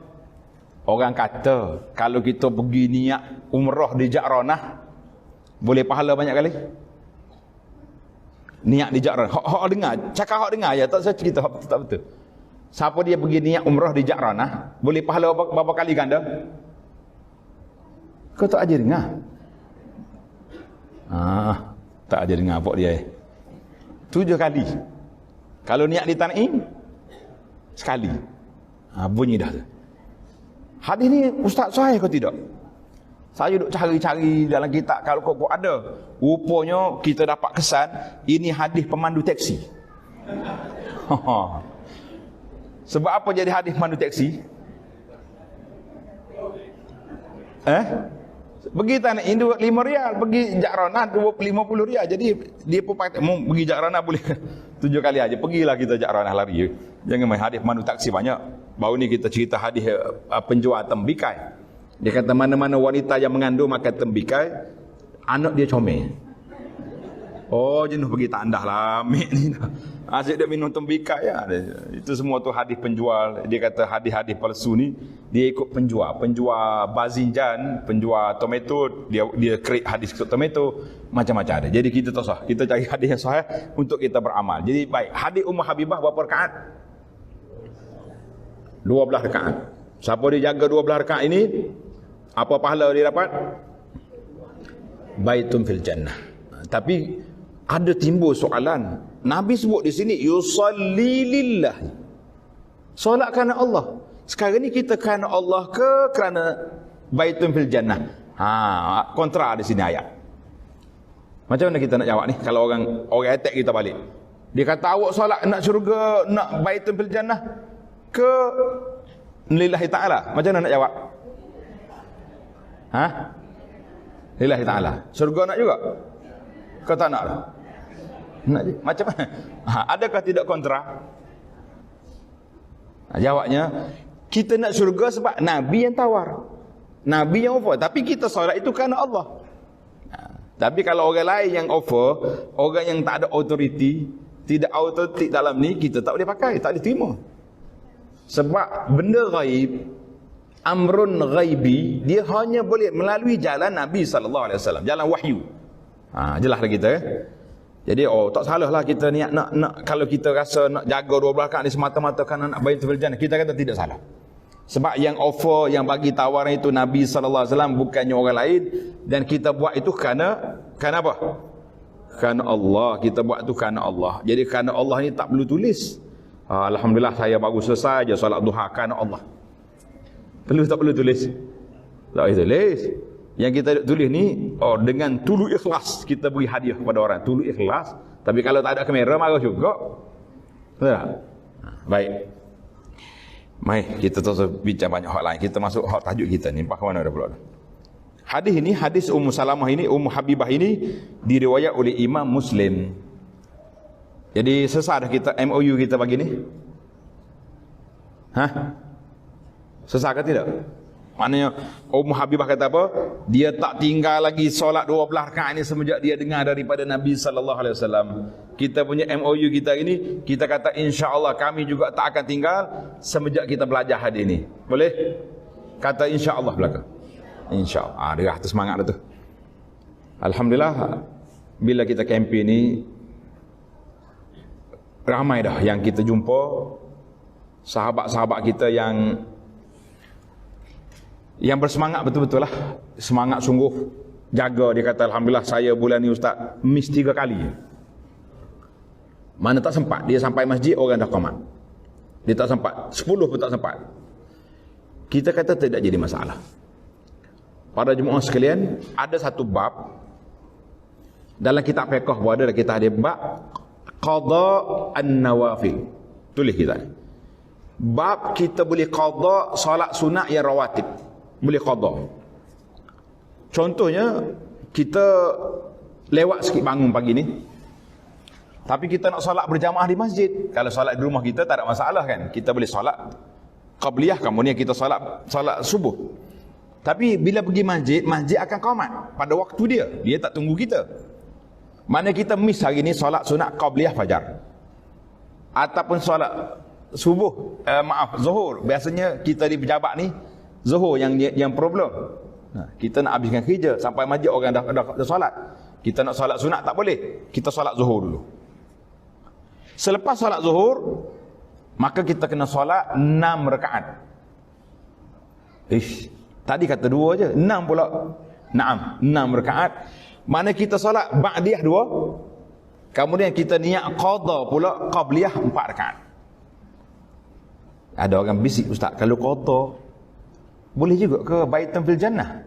orang kata kalau kita pergi niat umrah di Ja'ranah, boleh pahala banyak kali. Niat di Ja'ranah. Hak dengar, cakap hak dengar ya, tak saya cerita hak tak betul. Siapa dia pergi niat umrah di Ja'ranah, boleh pahala berapa kali ganda? Kau tak aja dengar? Tak aja dengar apa dia. 7 kali. Kalau niat di Tan'im, sekali. Bunyi dah. Hadis ni ustaz sahih ke tidak? Saya duk cari-cari dalam kitab, kalau kok ada. Rupanya kita dapat kesan ini hadis pemandu teksi. Sebab apa jadi hadis pemandu teksi? Pergi Tanah Indu 5 rial, pergi Ja'ranah 50 rial. Jadi dia pun pergi Ja'ranah boleh 7 kali aja. Pergilah kita Ja'ranah lari. Jangan main hadis pemandu taksi banyak. Baru ni kita cerita hadis penjual tembikai. Dia kata mana-mana wanita yang mengandung makan tembikai, anak dia comel. Jenuh pergi tandah lah amik ni. Asyik dia minum tembikai ya. Itu semua tu hadis penjual. Dia kata hadis-hadis palsu ni dia ikut penjual bazinjan, penjual tomato, dia create hadis tomato, macam-macam ada. Jadi kita tak sah. Kita cari hadis yang sahih untuk kita beramal. Jadi baik, hadis Ummah Habibah berapa rakaat? 12 rakaat. Siapa dia jaga 12 rakaat ini, apa pahala dia dapat? Baitun fil jannah. Tapi ada timbul soalan. Nabi sebut di sini yusalli lillah. Solat kerana Allah. Sekarang ni kita kerana Allah ke kerana baitun fil jannah? Kontra di sini ayat. Macam mana kita nak jawab ni kalau orang attack kita balik? Dia kata awak solat nak syurga, nak baitun fil jannah ke lillahi ta'ala? Macam mana nak jawab? Lillahi ta'ala. Syurga nak juga? Kau tak nak? Nak je. Macam mana? Adakah tidak kontra? Jawabnya, kita nak syurga sebab Nabi yang tawar, Nabi yang offer. Tapi kita solat itu kerana Allah. Tapi kalau orang lain yang offer, orang yang tak ada authority, tidak authority dalam ni, kita tak boleh pakai, tak boleh terima. Sebab benda ghaib, amrun ghaibi, dia hanya boleh melalui jalan Nabi SAW, jalan wahyu. Jelaslah kita ya. Jadi tak salah lah kita niat nak kalau kita rasa nak jaga 12 rakaat ni semata-mata kerana nak baitul jannah, kita kata tidak salah. Sebab yang offer, yang bagi tawaran itu Nabi SAW, bukannya orang lain. Dan kita buat itu kerana apa? Kerana Allah. Kita buat itu kerana Allah. Jadi kerana Allah ni tak perlu tulis. Alhamdulillah saya baru selesai je solat duha kerana Allah. Perlu tak perlu tulis? Tak perlu tulis. Yang kita tulis ni dengan tulu ikhlas kita beri hadiah kepada orang. Tulu ikhlas. Tapi kalau tak ada kamera marah juga. Betul? Baik. Mari kita terus bincang banyak hal lain. Kita masuk hak tajuk kita ni. Nampak ke mana dah pula? Hadis ini, hadis Ummu Salamah ini, Ummu Habibah ini diriwayat oleh Imam Muslim. Jadi sesat dah kita MOU kita pagi ni? Sesat ke tidak? Maknanya Ummu Habibah kata apa? Dia tak tinggal lagi solat 12 rakaat ini semenjak dia dengar daripada Nabi SAW. Kita punya MOU kita ini, kita kata insya-Allah kami juga tak akan tinggal semenjak kita belajar hadis ini. Boleh? Kata insya-Allah belakang. Insya-Allah. Dia tu semangat dah tu. Alhamdulillah bila kita kempen ni ramai dah yang kita jumpa sahabat-sahabat kita yang bersemangat betul-betul lah. Semangat sungguh jaga. Dia kata alhamdulillah saya bulan ni ustaz miss 3 kali. Mana tak sempat, dia sampai masjid orang dah qamat. Dia tak sempat, 10 pun tak sempat. Kita kata tidak jadi masalah. Para jemaah sekalian, ada satu bab dalam kitab fiqh pun ada, kita ada bab qada an-nawafil. Tulis kita. Bab kita boleh qada solat sunat yang rawatib. Boleh qada. Contohnya kita lewat sikit bangun pagi ni, tapi kita nak solat berjamaah di masjid. Kalau solat di rumah kita tak ada masalah kan. Kita boleh solat qabliyah, kemudian kita solat subuh. Tapi bila pergi masjid, masjid akan qamat pada waktu dia. Dia tak tunggu kita. Mana kita miss hari ni solat sunat qabliyah fajar. Ataupun solat subuh, zuhur. Biasanya kita di pejabat ni zuhur yang problem. Kita nak habiskan kerja sampai masjid orang dah solat. Kita nak solat sunat tak boleh. Kita solat zuhur dulu. Selepas solat zuhur, maka kita kena solat 6 rakaat. Tadi kata 2 je, 6 pula. Naam, 6 rakaat. Mana kita solat ba'diyah 2, kemudian kita niat qada pula qabliyah 4 rakaat. Ada orang bisik, ustaz, kalau qada boleh juga ke baitan fil jannah?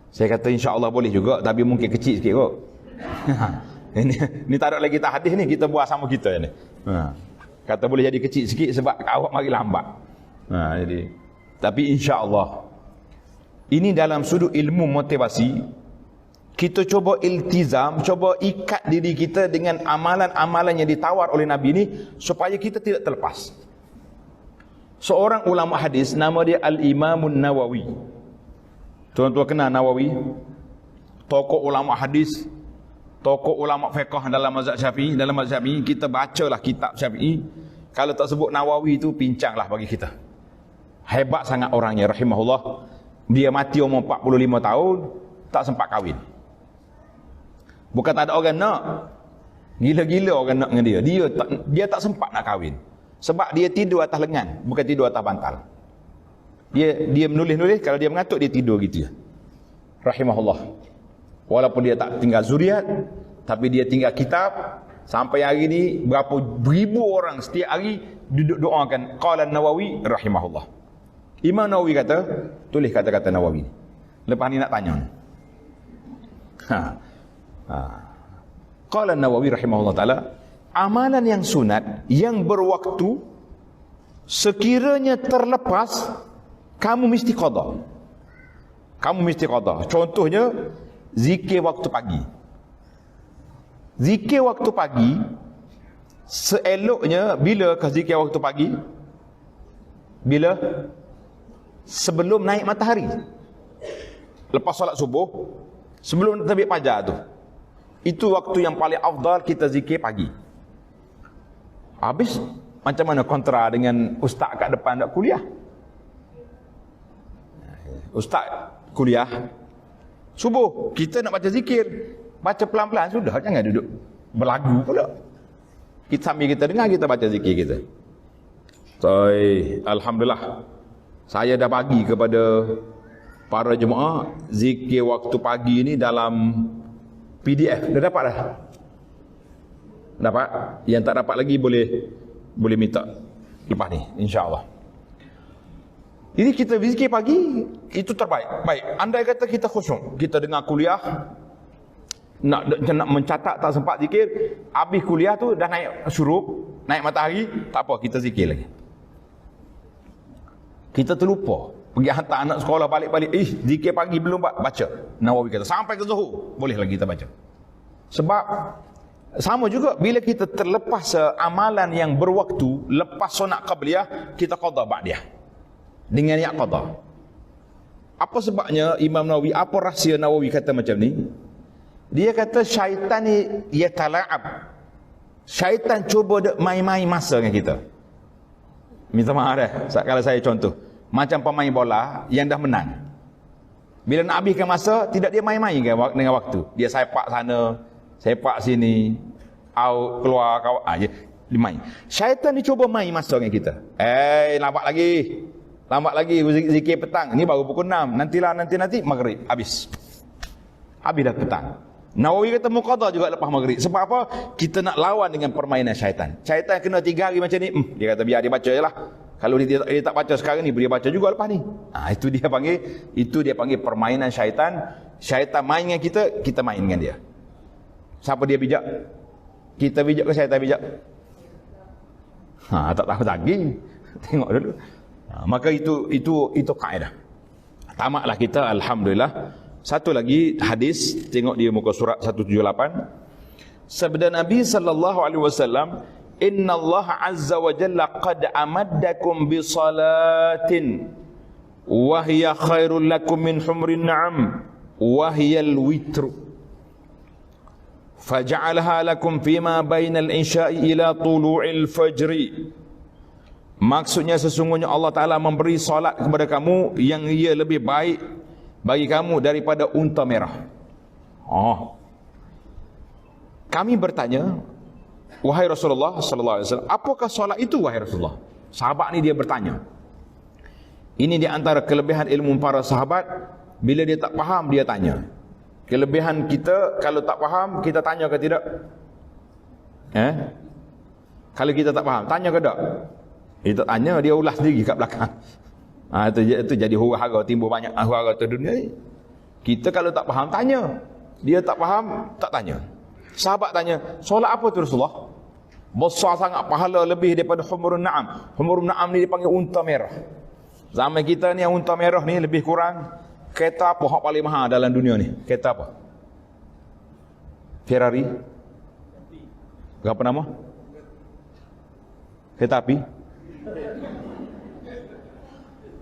Saya kata insya-Allah boleh juga, tapi mungkin kecil sikit kot. Ini tak ada lagi tak hadis ni, kita buat sama kita ni. Kata boleh jadi kecil sikit sebab awak mari lambat. Jadi tapi insya-Allah ini dalam sudut ilmu motivasi, kita cuba iltizam, cuba ikat diri kita dengan amalan-amalan yang ditawar oleh Nabi ini supaya kita tidak terlepas. Seorang ulama hadis nama dia Al-Imamun Nawawi. Tuan-tuan kenal Nawawi? Tokoh ulama hadis, tokoh ulama fiqh dalam mazhab Syafi'i. Dalam mazhab Syafi'i kita bacalah kitab Syafi'i. Kalau tak sebut Nawawi itu pincanglah bagi kita. Hebat sangat orangnya rahimahullah. Dia mati umur 45 tahun, tak sempat kahwin. Bukan tak ada orang nak. Gila-gila orang nak dengan dia. Dia tak sempat nak kahwin. Sebab dia tidur atas lengan, bukan tidur atas bantal. Dia menulis-nulis, kalau dia mengantuk dia tidur gitu ya. Rahimahullah. Walaupun dia tak tinggal zuriat, tapi dia tinggal kitab. Sampai hari ni berapa ribu orang setiap hari duduk doakan. Qala Nawawi rahimahullah. Imam Nawawi kata, tulis kata-kata Nawawi. Lepas ni nak tanya. Qala Nawawi rahimahullah taala, amalan yang sunat yang berwaktu sekiranya terlepas, kamu mesti qada. Kamu mesti qada. Contohnya zikir waktu pagi. Zikir waktu pagi seeloknya bila ke zikir waktu pagi? Bila? Sebelum naik matahari. Lepas solat subuh, sebelum terbit fajar tu. Itu waktu yang paling afdal kita zikir pagi. Habis macam mana kontra dengan ustaz kat depan nak kuliah? Ustaz kuliah subuh, kita nak baca zikir, baca pelan-pelan sudah, jangan duduk berlagu pula. Kita sambil kita dengar, kita baca zikir kita. Alhamdulillah, saya dah bagi kepada para jemaah zikir waktu pagi ni dalam PDF. Dah dapat dah? Dapat? Yang tak dapat lagi boleh minta lepas ni, insya-Allah. Jadi kita zikir pagi itu terbaik. Baik, andai kata kita khusyuk, kita dengar kuliah, nak mencatat tak sempat zikir, habis kuliah tu dah naik syuruk, naik matahari, tak apa, kita zikir lagi. Kita terlupa, pergi hantar anak sekolah balik-balik, zikir pagi belum baca. Nawawi kata sampai ke zuhur boleh lagi kita baca. Sebab sama juga bila kita terlepas amalan yang berwaktu, lepas sunat qabliyah, kita qada ba'diyah dengan niat qada. Apa sebabnya Imam Nawawi, apa rahsia Nawawi kata macam ni? Dia kata syaitan ni yatala'ab. Syaitan cuba main-main masa dengan kita. Minta maaf dah, kalau saya contoh, macam pemain bola yang dah menang. Bila nak habiskan masa, tidak dia main-main dengan waktu. Dia sepak sana, sepak sini, out, keluar, dia main. Syaitan ni cuba main masa dengan kita. Lambat lagi zikir petang. Ni baru pukul 6. Nanti maghrib habis. Habis dah petang. Nawawi kata muqadha juga lepas maghrib. Sebab apa? Kita nak lawan dengan permainan syaitan. Syaitan kena 3 hari macam ni. Dia kata biar dia baca je lah. Kalau dia tak baca sekarang ni, dia baca juga lepas ni. Itu dia panggil permainan syaitan. Syaitan main dengan kita, kita main dengan dia. Siapa dia bijak? Kita bijak ke syaitan bijak? Tak tahu lagi. Tengok dulu. Maka itu kaedah. Tamatlah kita, alhamdulillah. Satu lagi hadis, tengok di muka surat 178. Sabda Nabi sallallahu alaihi wasallam, "Inna Allah azza wa jalla qad amaddakum bi salatin wa hiya khairul lakum min humrin na'am wa hiya al-witr. Faja'alaha lakum fima bainal isya'i ila tulu'il fajri." Maksudnya sesungguhnya Allah Ta'ala memberi solat kepada kamu yang ia lebih baik bagi kamu daripada unta merah. Kami bertanya, wahai Rasulullah sallallahu alaihi wasallam, apakah solat itu wahai Rasulullah? Sahabat ni dia bertanya. Ini di antara kelebihan ilmu para sahabat, bila dia tak faham dia tanya. Kelebihan kita, kalau tak faham kita tanya ke tidak? Kalau kita tak faham, tanya ke tak? Kita tanya, dia ulas sendiri kat belakang. Itu jadi huru-hara, timbul banyak huru-hara di dunia ni. Kita kalau tak faham tanya. Dia tak faham, tak tanya. Sahabat tanya, solat apa tu Rasulullah? Besar sangat pahala, lebih daripada humurun na'am. Humurun na'am ni dipanggil unta merah. Zaman kita ni yang unta merah ni lebih kurang kereta apa hak paling mahal dalam dunia ni? Kereta apa? Ferrari? Apa nama? Kereta api?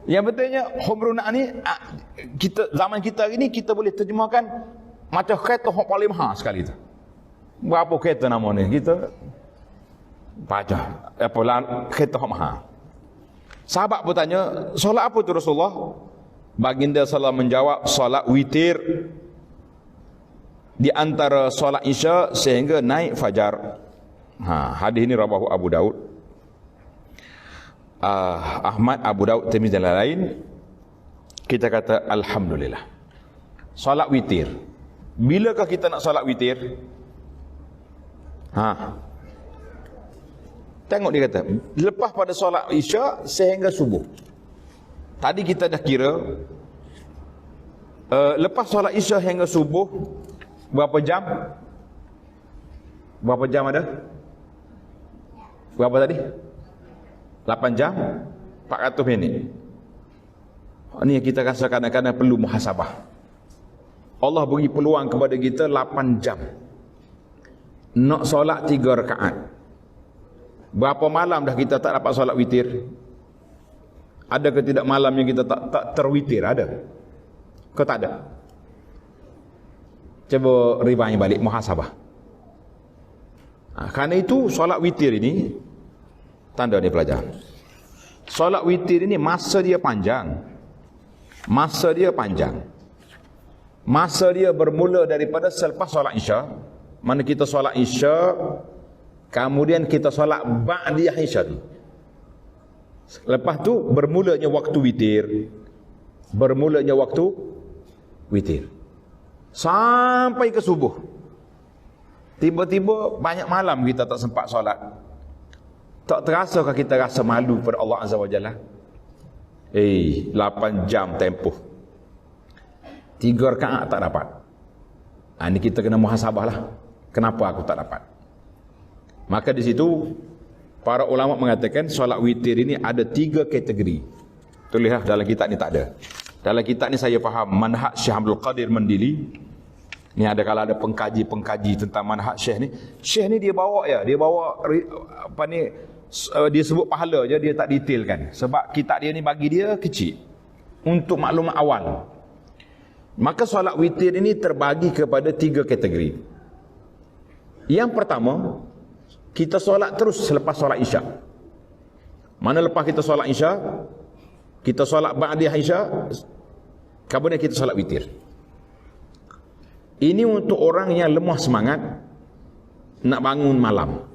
Yang betulnya humrun ni, kita zaman kita hari ni kita boleh terjemahkan macam kereta hak paling mahal sekali tu. Berapa kereta nama ni? Kita baca kereta hak mahal. Sahabat bertanya, solat apa tu Rasulullah? Baginda sallallahu menjawab, solat witir di antara solat isya sehingga naik fajar. Hadis ini rawahu Abu Daud, Ahmad, Abu Daud, Tirmizi dan lain-lain. Kita kata alhamdulillah. Solat witir. Bilakah kita nak solat witir? Tengok dia kata, lepas pada solat Isya sehingga subuh. Tadi kita dah kira lepas solat Isya hingga subuh berapa jam? Berapa jam ada? Berapa tadi? 8 jam 400 minit. Ini yang kita rasa kadang-kadang perlu muhasabah. Allah beri peluang kepada kita 8 jam nak solat 3 rakaat. Berapa malam dah kita tak dapat solat witir? Ada ke tidak malam yang kita tak terwitir? Ada ke tak ada? Cuba rewind balik, muhasabah. Kerana itu solat witir ini, tanda ni pelajar, solat witir ini masa dia panjang. Masa dia panjang. Masa dia bermula daripada selepas solat Isya. Mana kita solat Isya, kemudian kita solat ba'diyah Isya tu. Lepas tu bermulanya waktu witir. Bermulanya waktu witir sampai ke subuh. Tiba-tiba banyak malam kita tak sempat solat. Tak terasakah kita rasa malu pada Allah Azza wa Jalla? 8 jam tempoh 3 rakaat tak dapat. Ini kita kena muhasabah lah. Kenapa aku tak dapat? Maka di situ para ulama mengatakan solat witir ini ada 3 kategori. Tulislah dalam kitab ni tak ada. Dalam kitab ni saya faham manhaj Syekh Abdul Qadir Mandili. Ni ada kalau ada pengkaji tentang manhaj Syekh ni. Syekh ni dia bawa apa ni, dia sebut pahala je, dia tak detailkan. Sebab kitab dia ni bagi dia kecil untuk maklumat awal. Maka solat witir ini terbagi kepada 3 kategori. Yang pertama, kita solat terus selepas solat Isya. Mana lepas kita solat Isya, kita solat ba'diyah Isya, kemudian kita solat witir. Ini untuk orang yang lemah semangat nak bangun malam,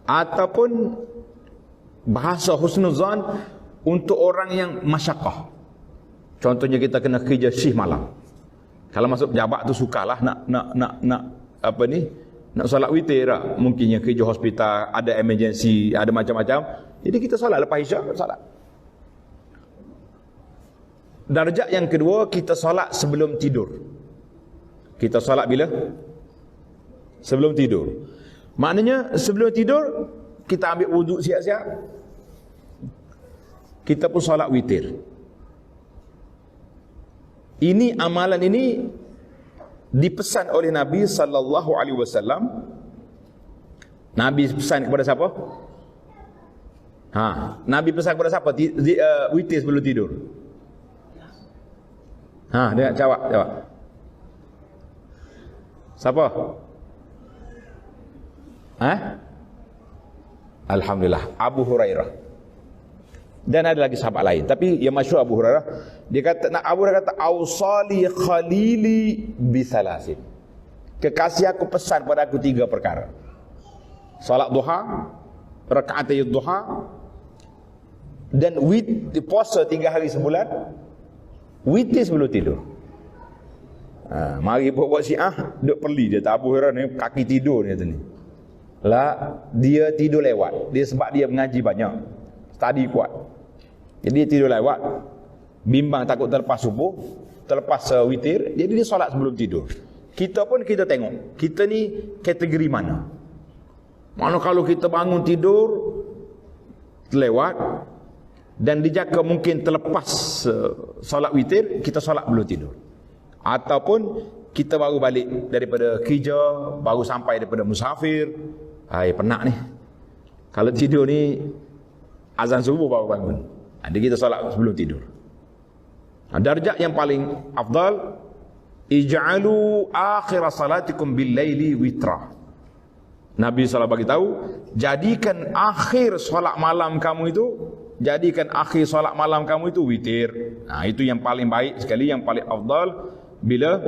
ataupun bahasa husnuzan untuk orang yang masyaqqah. Contohnya kita kena kerja shift malam. Kalau masuk pejabat tu sukalah nak apa ni, nak solat witir lah. Mungkin yang kerja hospital, ada emergency, ada macam-macam. Jadi kita solat lepas Isya, solat. Darjat yang kedua, kita solat sebelum tidur. Kita solat bila? Sebelum tidur. Maknanya sebelum tidur kita ambil wuduk siap-siap, kita pun solat witir. Ini amalan ini dipesan oleh Nabi sallallahu alaihi wasallam. Nabi pesan kepada siapa? Nabi pesan kepada siapa? Witir sebelum tidur. Dia jawab. Siapa? Alhamdulillah, Abu Hurairah. Dan ada lagi sahabat lain, tapi yang masyhur Abu Hurairah. Dia kata, Abu Hurairah kata, "Ausali khalili bisalasin." Kekasih aku pesan pada aku 3 perkara. Salat duha, rakaat duha, dan puasa 3 hari sebulan, witir sebelum tidur. Mari buat Syiah duk perli dia. Abu Hurairah ni kaki tidur ni tadi. Lah, dia tidur lewat. Dia sebab dia mengaji banyak, study kuat. Jadi dia tidur lewat, bimbang takut terlepas subuh, terlepas witir, jadi dia solat sebelum tidur. Kita pun kita tengok, kita ni kategori mana? Mana kalau kita bangun tidur terlewat dan dijangka mungkin terlepas solat witir, kita solat belum tidur. Ataupun kita baru balik daripada kerja, baru sampai daripada musafir, penat ni. Kalau tidur ni azan subuh baru bangun. Jadi kita solat sebelum tidur. Darjat yang paling afdal, ij'alu akhir salatikum bil laili witra. Nabi SAW bagi tahu, jadikan akhir solat malam kamu itu, witir. Itu yang paling baik sekali, yang paling afdal, bila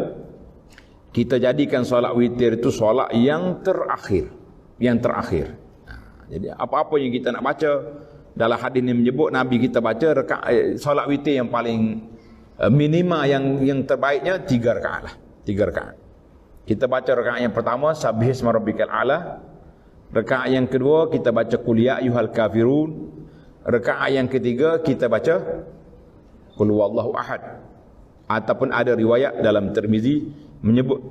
kita jadikan solat witir itu solat yang terakhir. Jadi apa-apa yang kita nak baca, dalam hadis ini menyebut Nabi kita baca solat witir yang paling minima, yang terbaiknya 3 rakaat lah. 3 rakaat. Kita baca rakaat yang pertama, Sabbihisma rabbikal a'la, Rakaat yang kedua kita baca qul ya ayyuhal kafirun. Rakaat yang ketiga kita baca qul huwallahu ahad. Ataupun ada riwayat dalam Tirmizi menyebut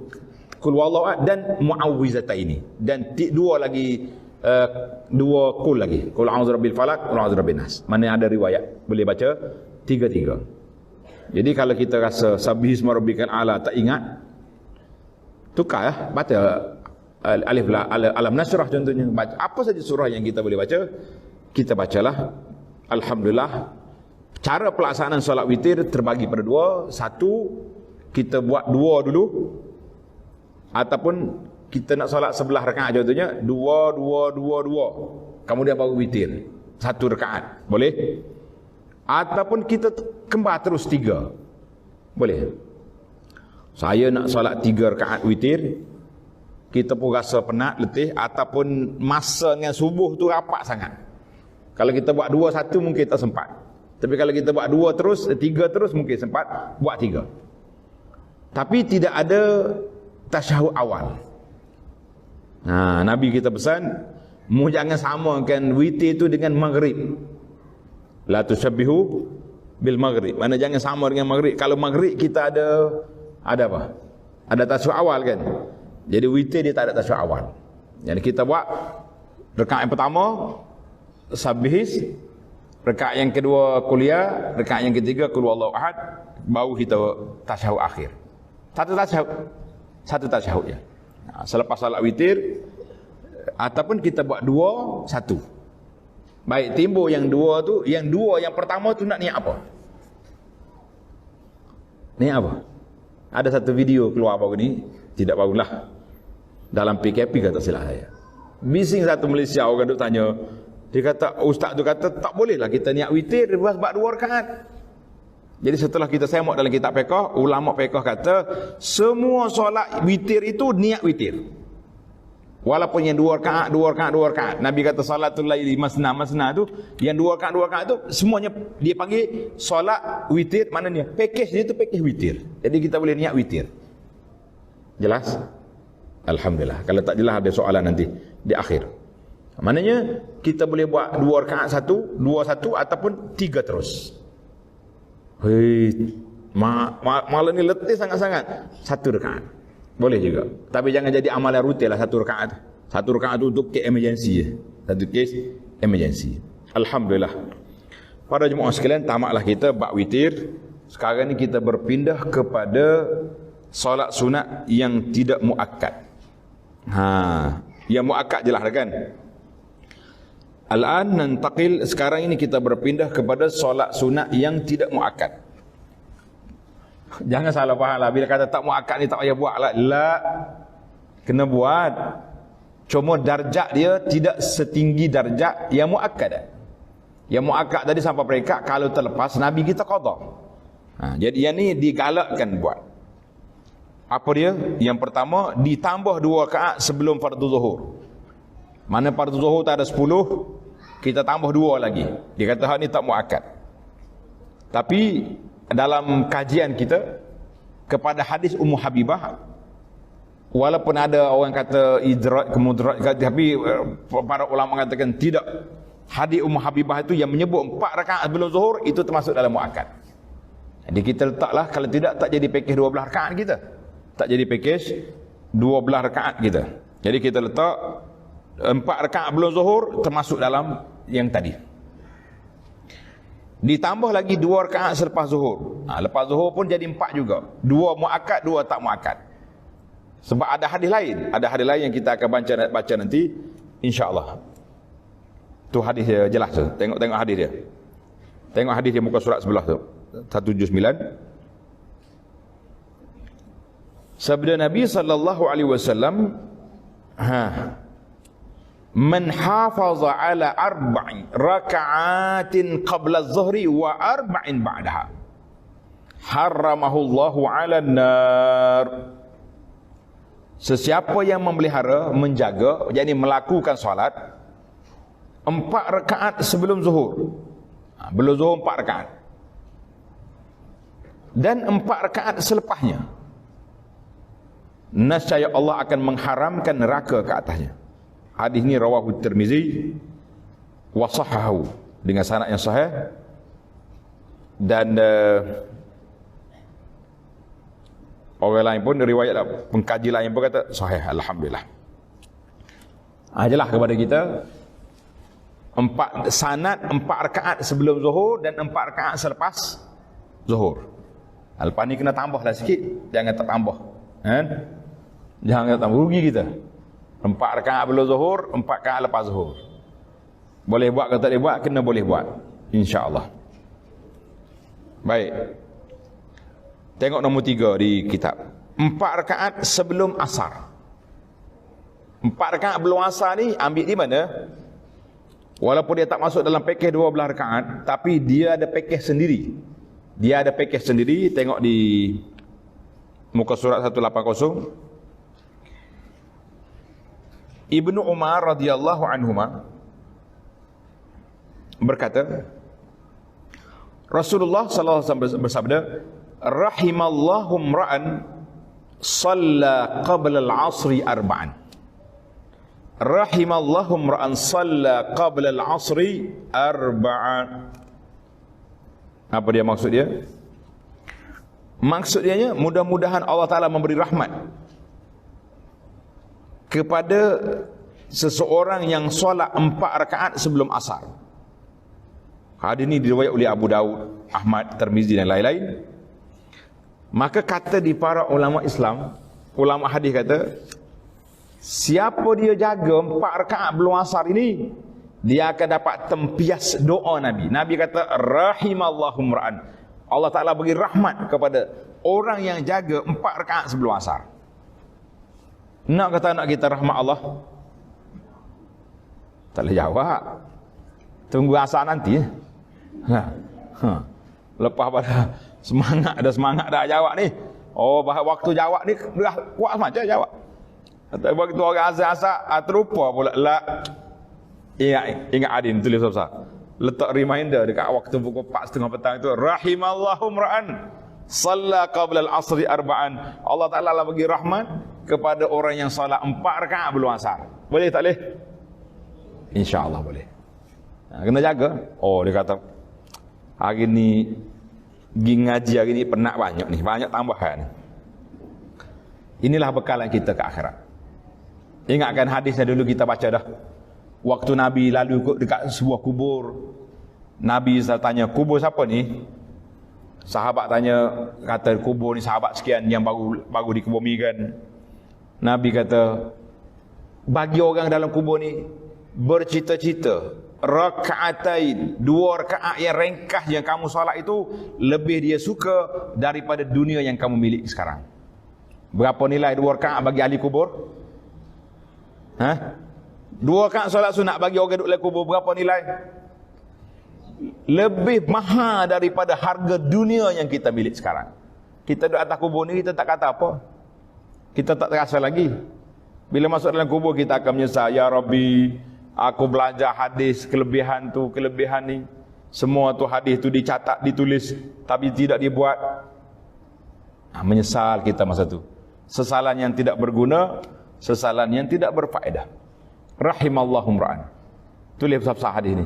qul huwallahu ahad dan muawwizataini, dan dua lagi, dua qul lagi, qul a'udzu birabbil falaq, qul a'udzu birabbin nas. Mana ada riwayat boleh baca tiga-tiga. Jadi kalau kita rasa sabbihisma rabbikal a'la tak ingat, tukar baca alif alam nasrah contohnya. Baca apa saja surah yang kita boleh baca, kita bacalah. Alhamdulillah, cara pelaksanaan solat witir terbagi pada dua. Satu, kita buat dua dulu, ataupun kita nak solat sebelah rakaat contohnya, dua, kemudian baru witir satu rakaat, boleh. Ataupun kita kembar terus tiga, boleh. Saya nak solat 3 rakaat witir, kita pun rasa penat, letih, ataupun masa dengan subuh tu rapat sangat. Kalau kita buat 2-1 mungkin tak sempat. Tapi kalau kita buat 2 terus, 3 terus mungkin sempat buat 3. Tapi tidak ada tasyahud awal. Nabi kita pesan, mu jangan samakan witir tu dengan maghrib. La tushabbihu bil maghrib. Mana jangan sama dengan maghrib. Kalau maghrib kita ada apa? Ada tasyahud awal kan. Jadi witir dia tak ada tasyahud awal. Jadi kita buat rakaat yang pertama sabbihis, rakaat yang kedua kuliah, rakaat yang ketiga qul huwallahu ahad, baru kita tasyahud akhir. Satu tasyahud je. Selepas salat witir, ataupun kita buat 2-1. Baik timbul yang dua tu, yang pertama tu nak niat apa? Niat apa? Ada satu video keluar baru ni, tidak barulah, dalam PKP kata silap saya. Bising satu Malaysia orang duk tanya, dia kata ustaz tu kata tak boleh lah kita niat witir lepas buat 2 rakaat. Jadi setelah kita semak dalam kitab fiqh, ulama fiqh kata semua solat witir itu niat witir. Walaupun yang 2 rakaat. Nabi kata salatul laili masna tu, yang 2 rakaat tu semuanya dia panggil solat witir. Maknanya package dia tu package witir. Jadi kita boleh niat witir. Jelas? Alhamdulillah. Kalau tak jelas ada soalan nanti di akhir. Maknanya kita boleh buat 2 rakaat 1, 2-1 ataupun 3 terus. Malam ni letih sangat-sangat. 1 rakaat. Boleh juga. Tapi jangan jadi amalan rutin lah 1 rakaat. 1 rakaat tu untuk kes emergency je. Satu kes emergency. Alhamdulillah. Para jemaah sekalian, tamatlah kita bab witir. Sekarang ni kita berpindah kepada solat sunat yang tidak muakkad. Yang muakkad jelas kan? Al-an nantaqil, sekarang ini kita berpindah kepada solat sunat yang tidak muakkad. Jangan salah faham lah. Bila kata tak muakkad ni tak payah buat lah. La, kena buat. Cuma darjat dia tidak setinggi darjat yang muakkad. Yang muakkad tadi sampai peringkat kalau terlepas Nabi kita qada. Jadi yang ni digalakkan buat. Apa dia? Yang pertama, ditambah 2 rakaat sebelum fardu zuhur. Mana fardu zuhur tak ada 10, kita tambah 2 lagi. Dia kata hak ni tak muakkad. Tapi dalam kajian kita kepada hadis Ummu Habibah, walaupun ada orang kata idrak kemudrak, tapi para ulama mengatakan tidak. Hadis Ummu Habibah itu yang menyebut 4 rakaat sebelum zuhur itu termasuk dalam muakkad. Jadi kita letaklah, kalau tidak tak jadi package 12 rakaat kita. Tak jadi package 12 rakaat kita. Jadi kita letak 4 rakaat sebelum zuhur termasuk dalam yang tadi. Ditambah lagi 2 rakaat selepas zuhur. Lepas zuhur pun jadi 4 juga. 2 muakkad, 2 tak muakkad. Sebab ada hadis lain. Ada hadis lain yang kita akan baca nanti, insya-Allah. Tu hadis dia jelas tu. Tengok hadis dia. Tengok hadis dia muka surat sebelah tu. 179. Sabda Nabi sallallahu alaihi wasallam, man hafaza ala 4 raka'atin qabla az-zuhri wa 4 ba'daha harramahu Allahu 'ala an-nar. Sesiapa yang memelihara, menjaga, yakni melakukan solat 4 rakaat sebelum zuhur. Belum zuhur 4 rakaat. Dan 4 rakaat selepasnya, nescaya Allah akan mengharamkan neraka ke atasnya. Hadis ni rawahu Tirmizi wa sahahu, dengan sanad yang sahih, dan orang lain pun, riwayat pengkaji lain pun kata sahih, alhamdulillah. Jelas kepada kita 4 rakaat sebelum zuhur dan 4 rakaat selepas zuhur. Lepas ni kena tambahlah sikit, jangan tak tambah. Kan? Jangan tak tambah, rugi kita. 4 rakaat sebelum zuhur, 4 rakaat lepas zuhur. Boleh buat ke tak boleh buat, kena boleh buat, insya-Allah. Baik. Tengok nombor 3 di kitab. 4 rakaat sebelum asar. 4 rakaat belum asar ni ambil di mana? Walaupun dia tak masuk dalam pakej 12 rakaat, tapi dia ada pakej sendiri. Dia ada pakej sendiri. Tengok di muka surat 180. Ibnu Umar radhiyallahu anhuma berkata, Rasulullah sallallahu alaihi wasallam bersabda, rahimallahu imra'an shalla qabla al-'asri arba'an. Rahimallahu imra'an shalla qabla al-'asri arba'an. Apa dia maksud dia? Maksud dia, mudah-mudahan Allah Ta'ala memberi rahmat kepada seseorang yang solat 4 rakaat sebelum asar. Hadis ini diriwayat oleh Abu Daud, Ahmad, Tirmizi dan lain-lain. Maka kata di para ulama Islam, ulama hadis kata, siapa dia jaga 4 rakaat belum asar ini, dia akan dapat tempias doa Nabi. Nabi kata, rahimallahu imra'an. Allah Ta'ala bagi rahmat kepada orang yang jaga 4 rakaat sebelum asar. Nak kata nak kita rahmat Allah? Tak boleh jawab. Tunggu asar nanti. Lepas pada semangat dah jawab ni. Oh, waktu jawab ni dah kuat macam jawab. Tapi waktu orang azan-azan terlupa pula. Ingat Adin tulis besar. Letak reminder dekat waktu pukul 4:30 petang itu, rahimallahu imra'an shalla qabla al-'asri arba'an. Allah Taala lah bagi rahmat kepada orang yang solat 4 rakaat belum asar. Boleh tak boleh? Insya-Allah boleh. Kena jaga. Oh, dia kata hari ni pergi ngaji hari ni penat banyak ni, banyak tambahan. Inilah bekalan kita ke akhirat. Ingatkan hadisnya dulu kita baca dah. Waktu Nabi lalu dekat sebuah kubur, Nabi tanya, kubur siapa ni? Sahabat tanya, kata kubur ni sahabat sekian yang baru dikebumikan. Nabi kata, bagi orang dalam kubur ni bercita-cita rakaatain, 2 rakaat yang ringkas yang kamu solat itu lebih dia suka daripada dunia yang kamu miliki sekarang. Berapa nilai 2 rakaat bagi ahli kubur? 2 rakaat solat sunat bagi orang duduk dalam kubur berapa nilai? Lebih mahal daripada harga dunia yang kita miliki sekarang. Kita duduk atas kubur ni, kita tak kata apa, kita tak terasa lagi. Bila masuk dalam kubur kita akan menyesal, ya Rabbi, aku belajar hadis, kelebihan tu, kelebihan ni, semua tu hadis tu dicatat, ditulis, tapi tidak dibuat. Menyesal kita masa tu. Sesalan yang tidak berguna, sesalan yang tidak berfaedah. Rahimallahu imra'an. Tulis besar-besar hadis ni.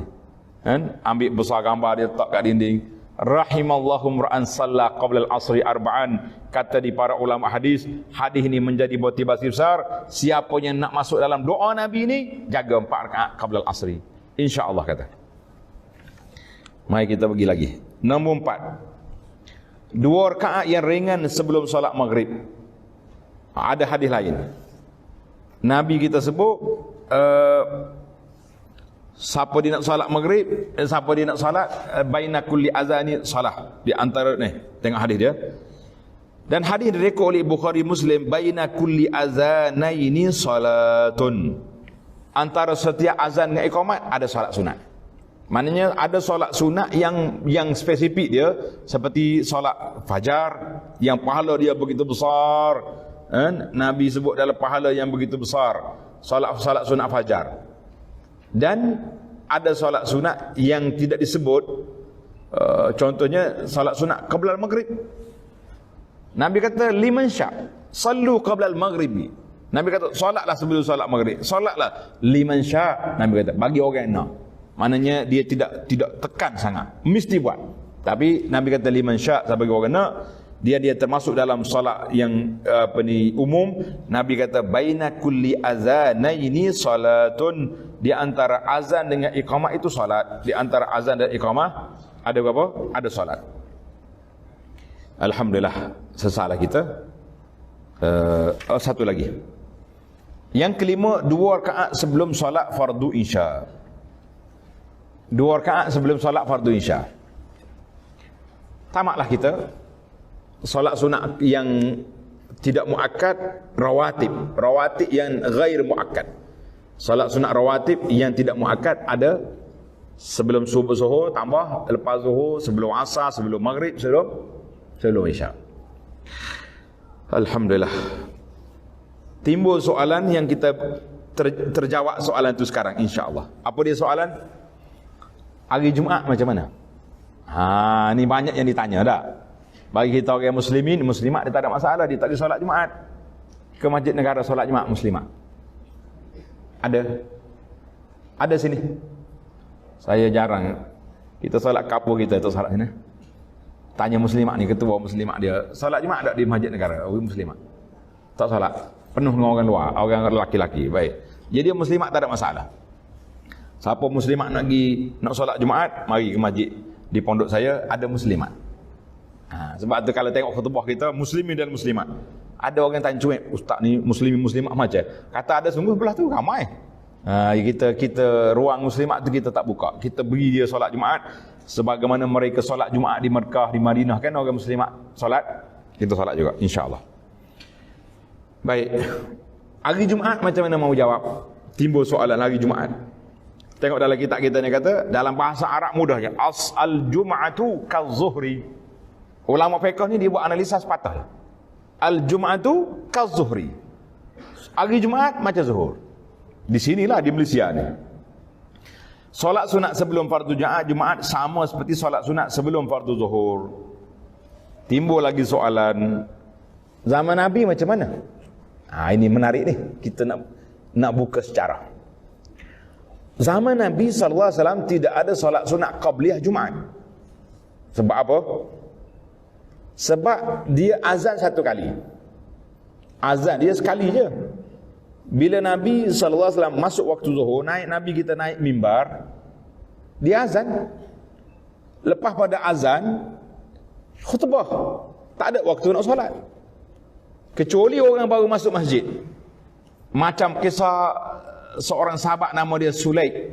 Kan? Ambil besar gambar dia letak kat dinding. Rahimallahu imra'an shalla qabla al-'asri arba'an. Kata di para ulama hadis, hadis ini menjadi motivasi besar. Siapa yang nak masuk dalam doa Nabi ni, jaga 4 rakaat qabla al-'asri. Insya-Allah kata. Mari kita pergi lagi. Nombor 4. 2 rakaat yang ringan sebelum solat maghrib. Ada hadis lain. Nabi kita sebut, siapa dia nak solat maghrib, siapa dia nak solat baina kulli azani salah, di antara ni tengok hadis dia. Dan hadis direkod oleh Bukhari Muslim, baina kulli azanaini salatun. Antara setiap azan dengan iqamat ada solat sunat. Maknanya ada solat sunat yang spesifik dia, seperti solat fajar yang pahala dia begitu besar. Nabi sebut dalam pahala yang begitu besar solat sunat fajar. Dan ada solat sunat yang tidak disebut, contohnya solat sunat qabla al-maghrib. Nabi kata, liman sya' sallu qabla al-maghribi Nabi kata solatlah sebelum solat maghrib. Solatlah liman sya'. Nabi kata bagi orang yang nak. Maknanya dia tidak tekan sangat. Mesti buat. Tapi Nabi kata liman sya' bagi orang nak. Dia termasuk dalam solat yang umum. Nabi kata baina kulli azanaini salatun. Di antara azan dengan iqamah itu solat. Di antara azan dan iqamah ada berapa? Ada solat. Alhamdulillah, sesalah kita. Satu lagi. Yang kelima, 2 rakaat sebelum solat fardu isya. 2 rakaat sebelum solat fardu isya. Tamatlah kita solat sunat yang tidak muakkad, rawatib yang ghair muakkad. Solat sunat rawatib yang tidak muakkad ada sebelum subuh zuhur, tambah lepas zuhur, sebelum asar, sebelum maghrib, sebelum isya. Alhamdulillah. Timbul soalan yang kita terjawab soalan itu sekarang insya-Allah. Apa dia soalan? Hari Jumaat macam mana? Ni banyak yang ditanya dah. Bagi kita orang muslimin, muslimat dia tak ada masalah, dia tak ada solat Jumaat. Ke masjid negara solat Jumaat muslimat. Ada sini. Saya jarang. Kita solat kapur kita tu solat sini. Tanya muslimat ni, ketua muslimat dia, solat Jumaat tak di masjid negara? Orang muslimat tak solat, penuh dengan orang luar, orang lelaki-lelaki. Baik, jadi muslimat tak ada masalah. Siapa muslimat nak solat Jumaat, mari ke masjid. Di pondok saya ada muslimat. Sebab tu kalau tengok khutbah kita, muslimin dan muslimat, ada orang tanya cuek, ustaz ni muslimin muslimat macam, kata ada sungguh belah tu ramai. Kita ruang muslimat tu kita tak buka, kita beri dia solat Jumaat sebagaimana mereka solat Jumaat di Mekah, di Madinah kan orang muslimat solat, kita solat juga insya-Allah. Baik. Hari Jumaat macam mana mau jawab? Timbul soalan hari Jumaat. Tengok dalam kitab kita ni kata dalam bahasa Arab mudah je. Al-Jum'atu kaz-zuhri. Ulama fiqh ni dia buat analisa sepatah. Al-Jum'atu kaz-zuhri. Hari Jumaat macam zuhur. Di sinilah di Malaysia ni. Solat sunat sebelum fardu Jumaat sama seperti solat sunat sebelum fardu zuhur. Timbul lagi soalan, zaman Nabi macam mana? Ini menarik ni. Kita nak buka secara. Zaman Nabi SAW tidak ada solat sunat qabliyah Jumaat. Sebab apa? Sebab dia azan satu kali. Azan dia sekali je. Bila Nabi SAW masuk waktu zuhur, Nabi kita naik mimbar, dia azan. Lepas pada azan, khutbah. Tak ada waktu nak solat. Kecuali orang baru masuk masjid. Macam kisah seorang sahabat nama dia Sulaik.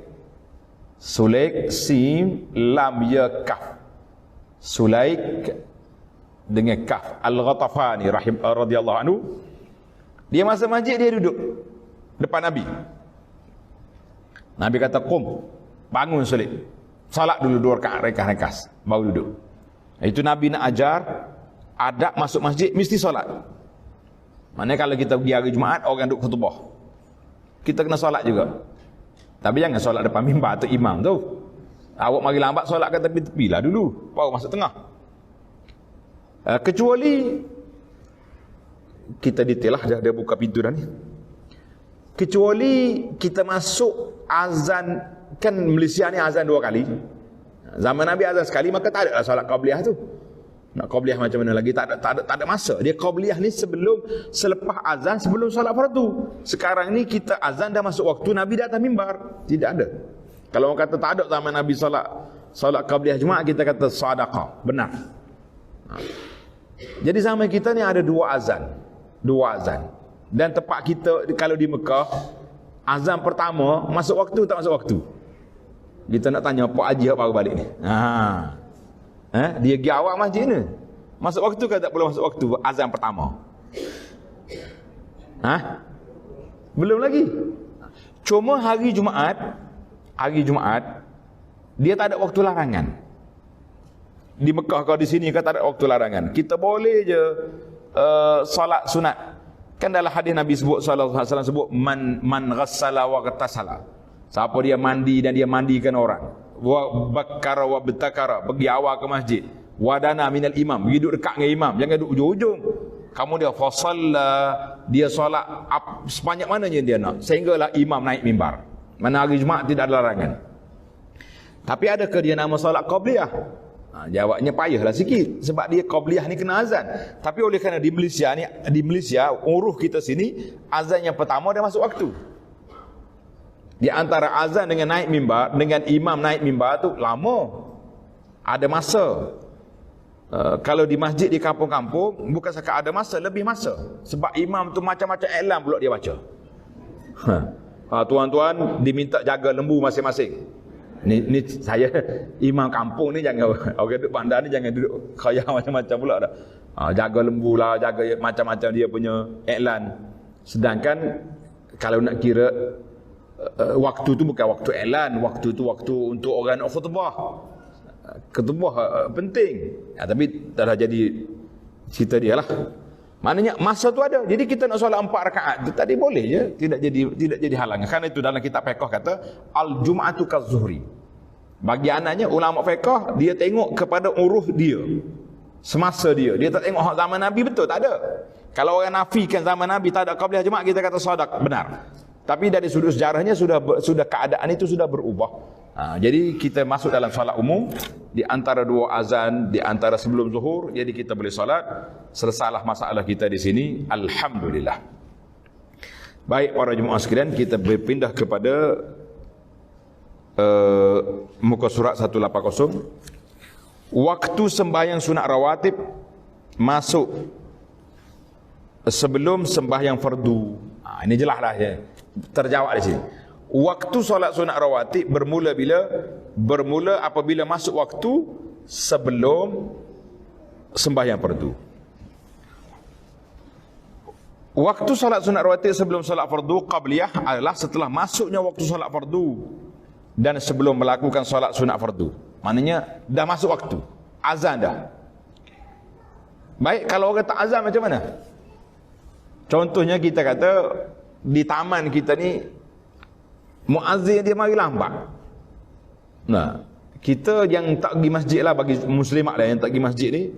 Sulaik, Sim, Lam, Ya, Kaf. Sulaik dengan Kaf. Al-Ghatafani radhiyallahu anhu. Dia masuk masjid, dia duduk depan Nabi. Nabi kata, "Qum, bangun Sulaik. Salat dulu 2 rakaat ringkas, baru duduk." Itu Nabi nak ajar adab masuk masjid mesti solat. Maknanya kalau kita pergi hari Jumaat, orang duduk khutbah, kita kena solat juga. Tapi jangan solat depan mimbar atau imam tu. Awak mari lambat solat kat tepi-tepi lah dulu, baru masuk tengah. Kecuali kita detail lah, dia buka pintu dah ni. Kecuali kita masuk azan, kan Malaysia ni azan 2 kali. Zaman Nabi azan sekali, maka tak ada lah solat qabliyah tu. Nak qabliyah macam mana lagi, tak ada masa. Dia qabliyah ni selepas azan, sebelum solat fardu. Sekarang ni kita azan dah masuk waktu, Nabi dah atas mimbar. Tidak ada. Kalau orang kata tak ada zaman Nabi solat qabliyah Jumaat, kita kata sadaqah, benar. Jadi zaman kita ni ada 2 azan. Dan tempat kita kalau di Mekah, azan pertama masuk waktu tak masuk waktu. Kita nak tanya Pak Haji baru balik ni. Dia pergi awal masjid ni. Masuk waktu ke tak boleh masuk waktu azan pertama? Belum lagi. Cuma hari Jumaat dia tak ada waktu larangan. Di Mekah kau di sini kan tak ada waktu larangan. Kita boleh je solat sunat. Kan dalam hadis Nabi sebut sallallahu alaihi wasallam sebut man ghassala wa ghatasala. Siapa dia mandi dan dia mandikan orang. Wa bakkara wa betakara, pergi awal ke masjid. Wadana minal imam, pergi duduk dekat dengan imam, jangan duduk ujung-ujung. Kamu dia fasalla, dia solat sebanyak mananya dia nak, sehinggalah imam naik mimbar. Mana hari Jumaat tidak ada larangan. Tapi adakah dia nama solat qabliyah? Jawabnya payahlah sikit sebab dia qabliyah ni kena azan. Tapi oleh kerana di Malaysia uruh kita sini azan yang pertama dia masuk waktu. Di antara azan dengan naik mimbar, dengan imam naik mimbar tu lama. Ada masa. Kalau di masjid di kampung-kampung bukan sekadar ada masa, lebih masa. Sebab imam tu macam-macam iklan pula dia baca. Tuan-tuan diminta jaga lembu masing-masing. Ni saya imam kampung ni, jangan orang duduk bandar ni jangan duduk kaya macam-macam pula dah. Jaga lembu lah, jaga macam-macam dia punya iklan. Sedangkan kalau nak kira waktu tu bukan waktu iklan, waktu tu waktu untuk orang nak khutbah. Khutbah penting. Tapi dah jadi cerita dia lah. Maknanya masa tu ada. Jadi kita nak solat 4 rakaat tadi boleh je, tidak jadi halangan. Kerana itu dalam kitab fiqh kata al-jum'atu kaz-zuhri. Bagi anaknya ulama fiqh dia tengok kepada uruh dia. Semasa dia tak tengok zaman Nabi betul, tak ada. Kalau orang nafikan zaman Nabi tak ada qabliyah jemaah, kita kata sadaq, benar. Tapi dari sudut sejarahnya sudah keadaan itu sudah berubah. Jadi kita masuk dalam solat umum di antara 2 azan, di antara sebelum zuhur, jadi kita boleh solat. Selesailah masalah kita di sini, alhamdulillah. Baik para jemaah sekalian, kita berpindah kepada muka surat 180. Waktu sembahyang sunat rawatib masuk sebelum sembahyang fardu. Ini jelaslah ya. Terjawab di sini. Waktu solat sunat rawatib bermula bila? Bermula apabila masuk waktu sebelum sembahyang fardu. Waktu solat sunat rawatib sebelum solat fardu qabliyah adalah setelah masuknya waktu solat fardu dan sebelum melakukan solat sunat fardu. Maknanya dah masuk waktu, azan dah. Baik, kalau orang tak azan macam mana? Contohnya kita kata di taman kita ni muazzin dia mari lambat. Nah, kita yang tak pergi masjid lah, bagi muslimat lah yang tak pergi masjid ni,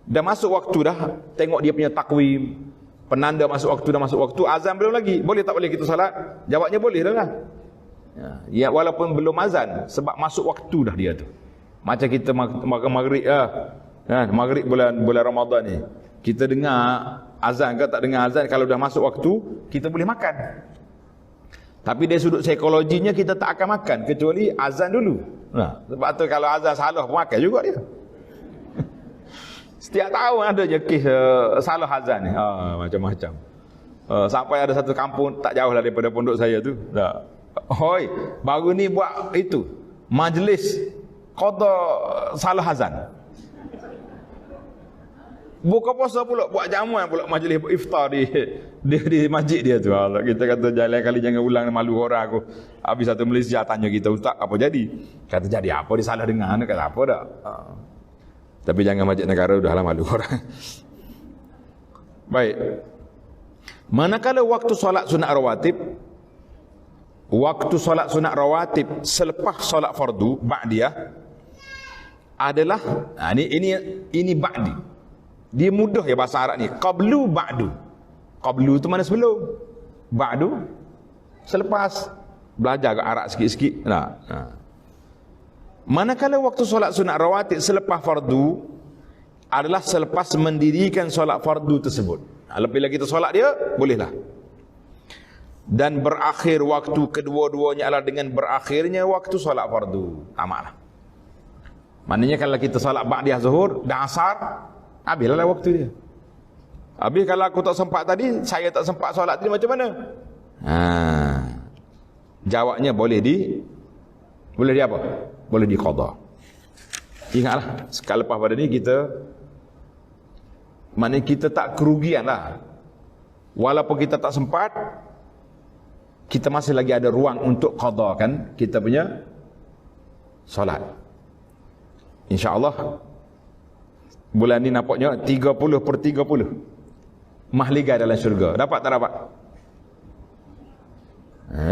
dah masuk waktu dah, tengok dia punya takwim, penanda masuk waktu, dah masuk waktu, azan belum lagi. Boleh tak boleh kita salat? Jawabnya boleh dah lah. Ya, walaupun belum azan, sebab masuk waktu dah dia tu. Macam kita makan maghrib lah. Maghrib bulan Ramadan ni. Kita dengar azan ke tak dengar azan, kalau dah masuk waktu, kita boleh makan. Tapi dari sudut psikologinya kita tak akan makan kecuali azan dulu. Sebab tu kalau azan salah pun makan juga dia. Setiap tahun ada je kes salah azan ni. Macam-macam. Sampai ada satu kampung tak jauh lah daripada pondok saya tu. Hoi, baru ni buat itu majlis qada salah azan. Buka puasa pula, buat jamuan pula, majlis iftar di masjid dia tu. Kita kata jalan kali jangan ulang, malu orang aku. Habis satu Malaysia tanya kita, ustaz apa jadi? Kata jadi apa, dia salah dengar, kata apa dah. Tapi jangan masjid negara, udahlah malu orang. Baik. Manakala waktu solat sunat rawatib, waktu solat sunat rawatib selepas solat fardu ba'diyah adalah ini ba'di. Dia mudah ya bahasa Arab ni. Qablu ba'du. Qablu tu mana sebelum, ba'du selepas. Belajar ke Arab sikit-sikit. Manakala waktu solat sunat rawatib selepas fardu adalah selepas mendirikan solat fardu tersebut. Bila kita solat dia, bolehlah. Dan berakhir waktu kedua-duanya adalah dengan berakhirnya waktu solat fardu. Tamatlah. Maknanya kalau kita solat ba'diyah zuhur dan asar, habislah waktu dia. Habis kalau aku tak sempat tadi, saya tak sempat solat tadi, macam mana? Jawabnya boleh di apa? Boleh di qada. Ingatlah, sekali lepas pada ni kita, maknanya kita tak kerugian lah. Walaupun kita tak sempat, kita masih lagi ada ruang untuk qadakan kita punya solat. InsyaAllah bulan ni nampaknya 30/30 mahligai dalam syurga. Dapat tak dapat?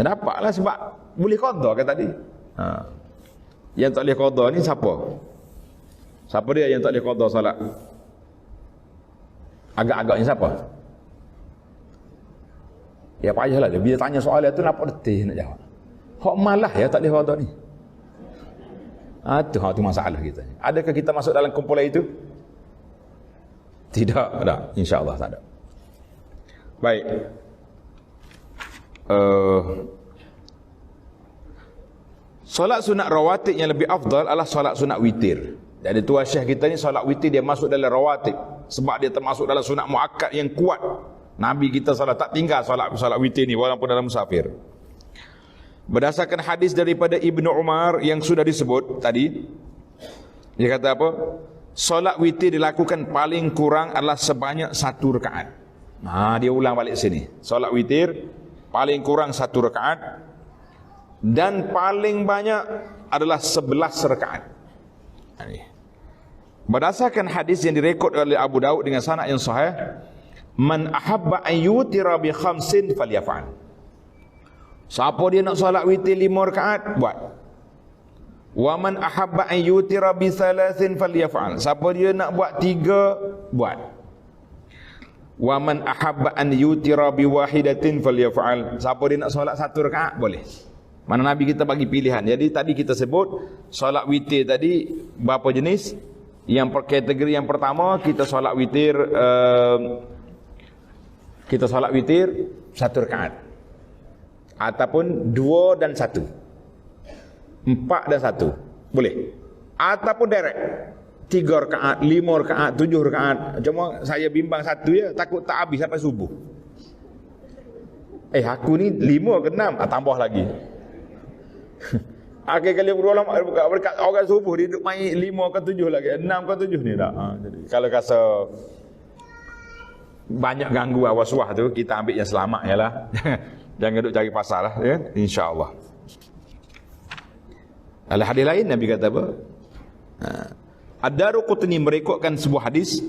Dapatlah sebab boleh qada kan tadi. Yang tak boleh qada ni siapa? Siapa dia yang tak boleh qada solat? Agak-agaknya siapa? Ya payahlah dia. Bila tanya soal itu nak letih nak jawab. Hak malah ya tak boleh waduk ni. Itu masalah kita. Adakah kita masuk dalam kumpulan itu? Tidak, tak. InsyaAllah tak ada. Baik. Solat sunat rawatib yang lebih afdal adalah solat sunat witir. Jadi tua syekh kita ni solat witir dia masuk dalam rawatib. Sebab dia termasuk dalam sunat muakkad yang kuat. Nabi kita salat tak tinggal solat witir ni walaupun dalam musafir. Berdasarkan hadis daripada Ibnu Umar yang sudah disebut tadi, dia kata apa? Solat witir dilakukan paling kurang adalah sebanyak 1 rakaat. Dia ulang balik sini. Solat witir paling kurang 1 rakaat dan paling banyak adalah 11 rakaat. Berdasarkan hadis yang direkod oleh Abu Daud dengan sanad yang sahih, man ahabba an yutira bi khamsin falyaf'al. Siapa dia nak solat witir 5 rakaat, buat. Wa man ahabba an yutira bi thalathin falyaf'al. Siapa dia nak buat 3, buat. Wa man ahabba an yutira bi wahidatin falyaf'al. Siapa dia nak solat 1 rakaat, boleh. Mana Nabi kita bagi pilihan. Jadi tadi kita sebut solat witir tadi berapa jenis? Yang per kategori yang pertama kita solat witir 1 rakaat ataupun 2 dan 1, 4 dan 1 boleh, ataupun direct 3 rakaat, 5 rakaat, 7 rakaat. Cuma saya bimbang 1 ya, takut tak habis sampai subuh. Aku ni 5 ke 6, tambah lagi. Akhir kali berulang berkat orang subuh dia duduk main 5 ke 7 lagi, 6 ke 7 ni dah. Jadi kalau rasa banyak ganggu was-was tu, kita ambil yang selamat yalah. Jangan duduk cari pasal lah ya, insya-Allah. Ada hadis lain Nabi kata apa? Ad-Daruqutni merekodkan sebuah hadis,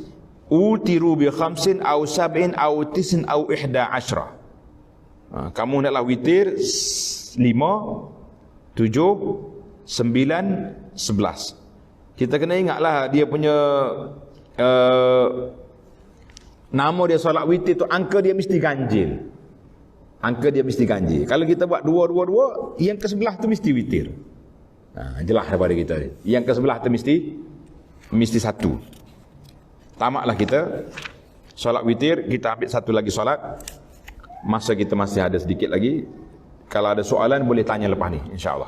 utiru bi khamsin aw sab'in aw tis'in aw 11. Kamu naklah witir 5, 7, 9, 11. Kita kena ingatlah dia punya nama dia solat witir tu, angka dia mesti ganjil. Angka dia mesti ganjil. Kalau kita buat 2, 2, 2, yang ke sebelah tu mesti witir. Jelas daripada kita. Yang ke sebelah tu mesti 1. Tamaklah kita solat witir, kita ambil 1 lagi solat. Masa kita masih ada sedikit lagi. Kalau ada soalan boleh tanya lepas ni, insya-Allah.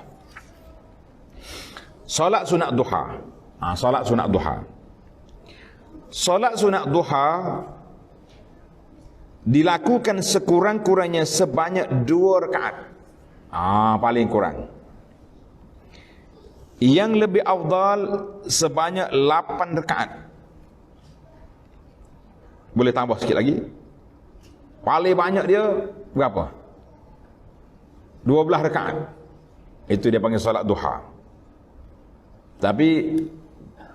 Solat sunat duha. Solat sunat duha. Solat sunat duha dilakukan sekurang-kurangnya sebanyak 2 rakaat. Paling kurang. Yang lebih afdal sebanyak 8 rakaat. Boleh tambah sikit lagi. Paling banyak dia berapa? 12 rakaat. Itu dia panggil solat duha. Tapi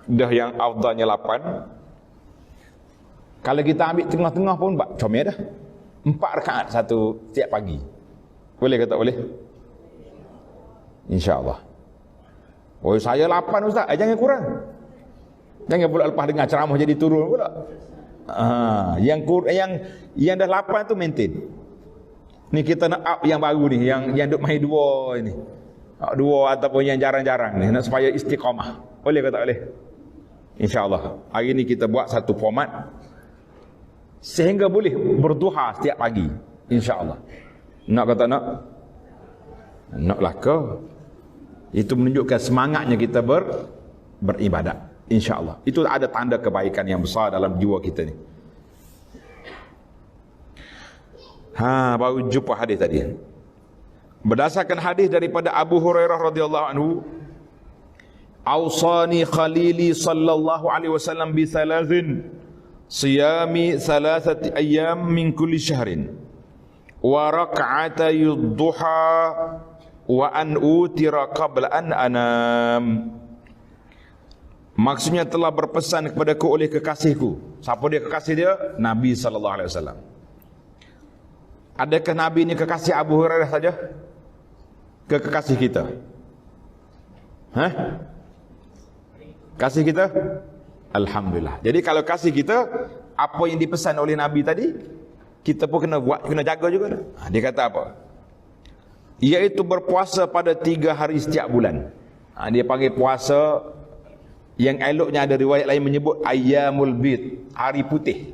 dah yang afdalnya 8. Kalau kita ambil tengah-tengah pun comel dah. 4 rakaat satu tiap pagi. Boleh ke tak boleh? InsyaAllah. Saya 8 Ustaz. Jangan kurang. Jangan pula lepas dengar ceramah jadi turun pula. Yang dah 8 tu maintain. Ni kita nak up yang baru ni, yang duk main 2 ini. 2 ataupun yang jarang-jarang ni, nak supaya istiqamah. Boleh ke tak boleh? InsyaAllah. Hari ni kita buat satu format sehingga boleh berduha setiap pagi, insya-Allah. Nak kata nak? Naklah ke? Itu menunjukkan semangatnya kita beribadat, insya-Allah. Itu ada tanda kebaikan yang besar dalam jiwa kita ni. Baru jumpa hadis tadi. Berdasarkan hadis daripada Abu Hurairah radhiyallahu anhu, "Awsani khalili sallallahu alaihi wasallam bi thalathin siyami 3 ayyam min kulli syahrin wa rak'atay duha wa an utira qabla an anam." Maksudnya telah berpesan kepadaku oleh kekasihku. Siapa dia kekasih dia? Nabi sallallahu alaihi wasallam. Adakah Nabi ini kekasih Abu Hurairah saja? Kekasih kita? Kasih kita? Alhamdulillah. Jadi kalau kasih kita, apa yang dipesan oleh Nabi tadi, kita pun kena buat, kena jaga juga. Dia kata apa? Iaitu berpuasa pada 3 hari setiap bulan. Dia panggil puasa yang eloknya, ada riwayat lain menyebut ayyamul bid, hari putih.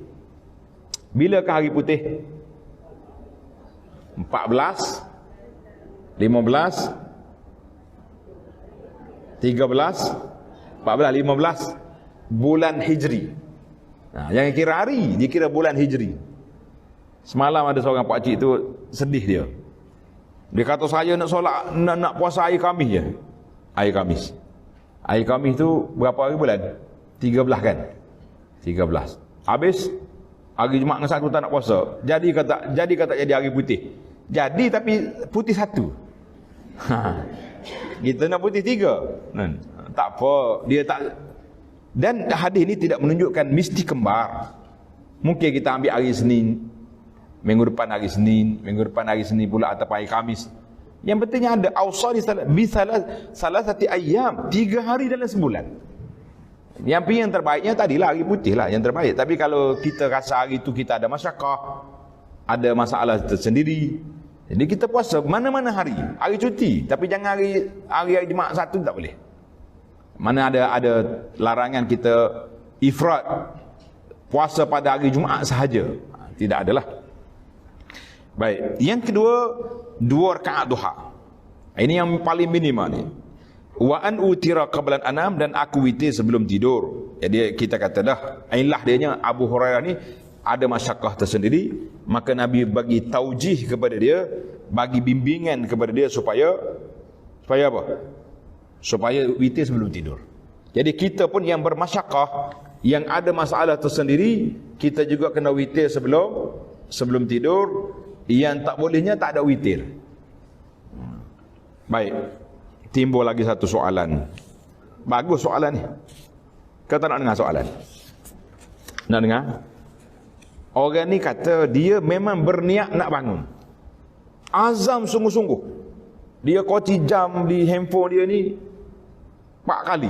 Bilakah hari putih? 14, 15, 13, 14, 15 bulan Hijri. Jangan kira hari, dia kira bulan Hijri. Semalam ada seorang pakcik tu sedih dia. Dia kata saya nak solat, nak puasa hari Khamis je. Hari Khamis. Hari Khamis tu berapa hari bulan? 13 kan? 13. Habis hari Jumaat dengan Sabtu tak nak puasa. Jadi kata jadi hari putih. Jadi tapi putih satu. Kita nak putih 3. Tak apa, dia tak. Dan hadis ni tidak menunjukkan mesti kembar. Mungkin kita ambil hari Senin, minggu depan hari Senin, minggu depan hari Senin pula atau hari Khamis. Yang pentingnya ada awsali salah satu ayam, 3 hari dalam sebulan. Yang terbaiknya tadilah hari putih lah yang terbaik. Tapi kalau kita rasa hari itu kita ada masyarakat, ada masalah tersendiri, jadi kita puasa mana-mana hari cuti. Tapi jangan hari Jumaat Sabtu tak boleh. Mana ada larangan kita ifrat puasa pada hari Jumaat sahaja. Tidak adalah. Baik, yang kedua 2 rakaat duha. Ini yang paling minimal ni. Wa an utira qabla anam, dan aku witir sebelum tidur. Jadi kita kata dah, inilah dianya Abu Hurairah ni ada masyarakat tersendiri, maka Nabi bagi taujih kepada dia, bagi bimbingan kepada dia supaya apa? Supaya witir sebelum tidur. Jadi kita pun yang bermasyarakat, yang ada masalah tersendiri, kita juga kena witir sebelum tidur. Yang tak bolehnya tak ada witir. Baik, timbul lagi satu soalan. Bagus soalan ni. Kau tak nak dengar soalan? Nak dengar? Orang ni kata dia memang berniat nak bangun, azam sungguh-sungguh. Dia kunci jam di handphone dia ni 4 kali.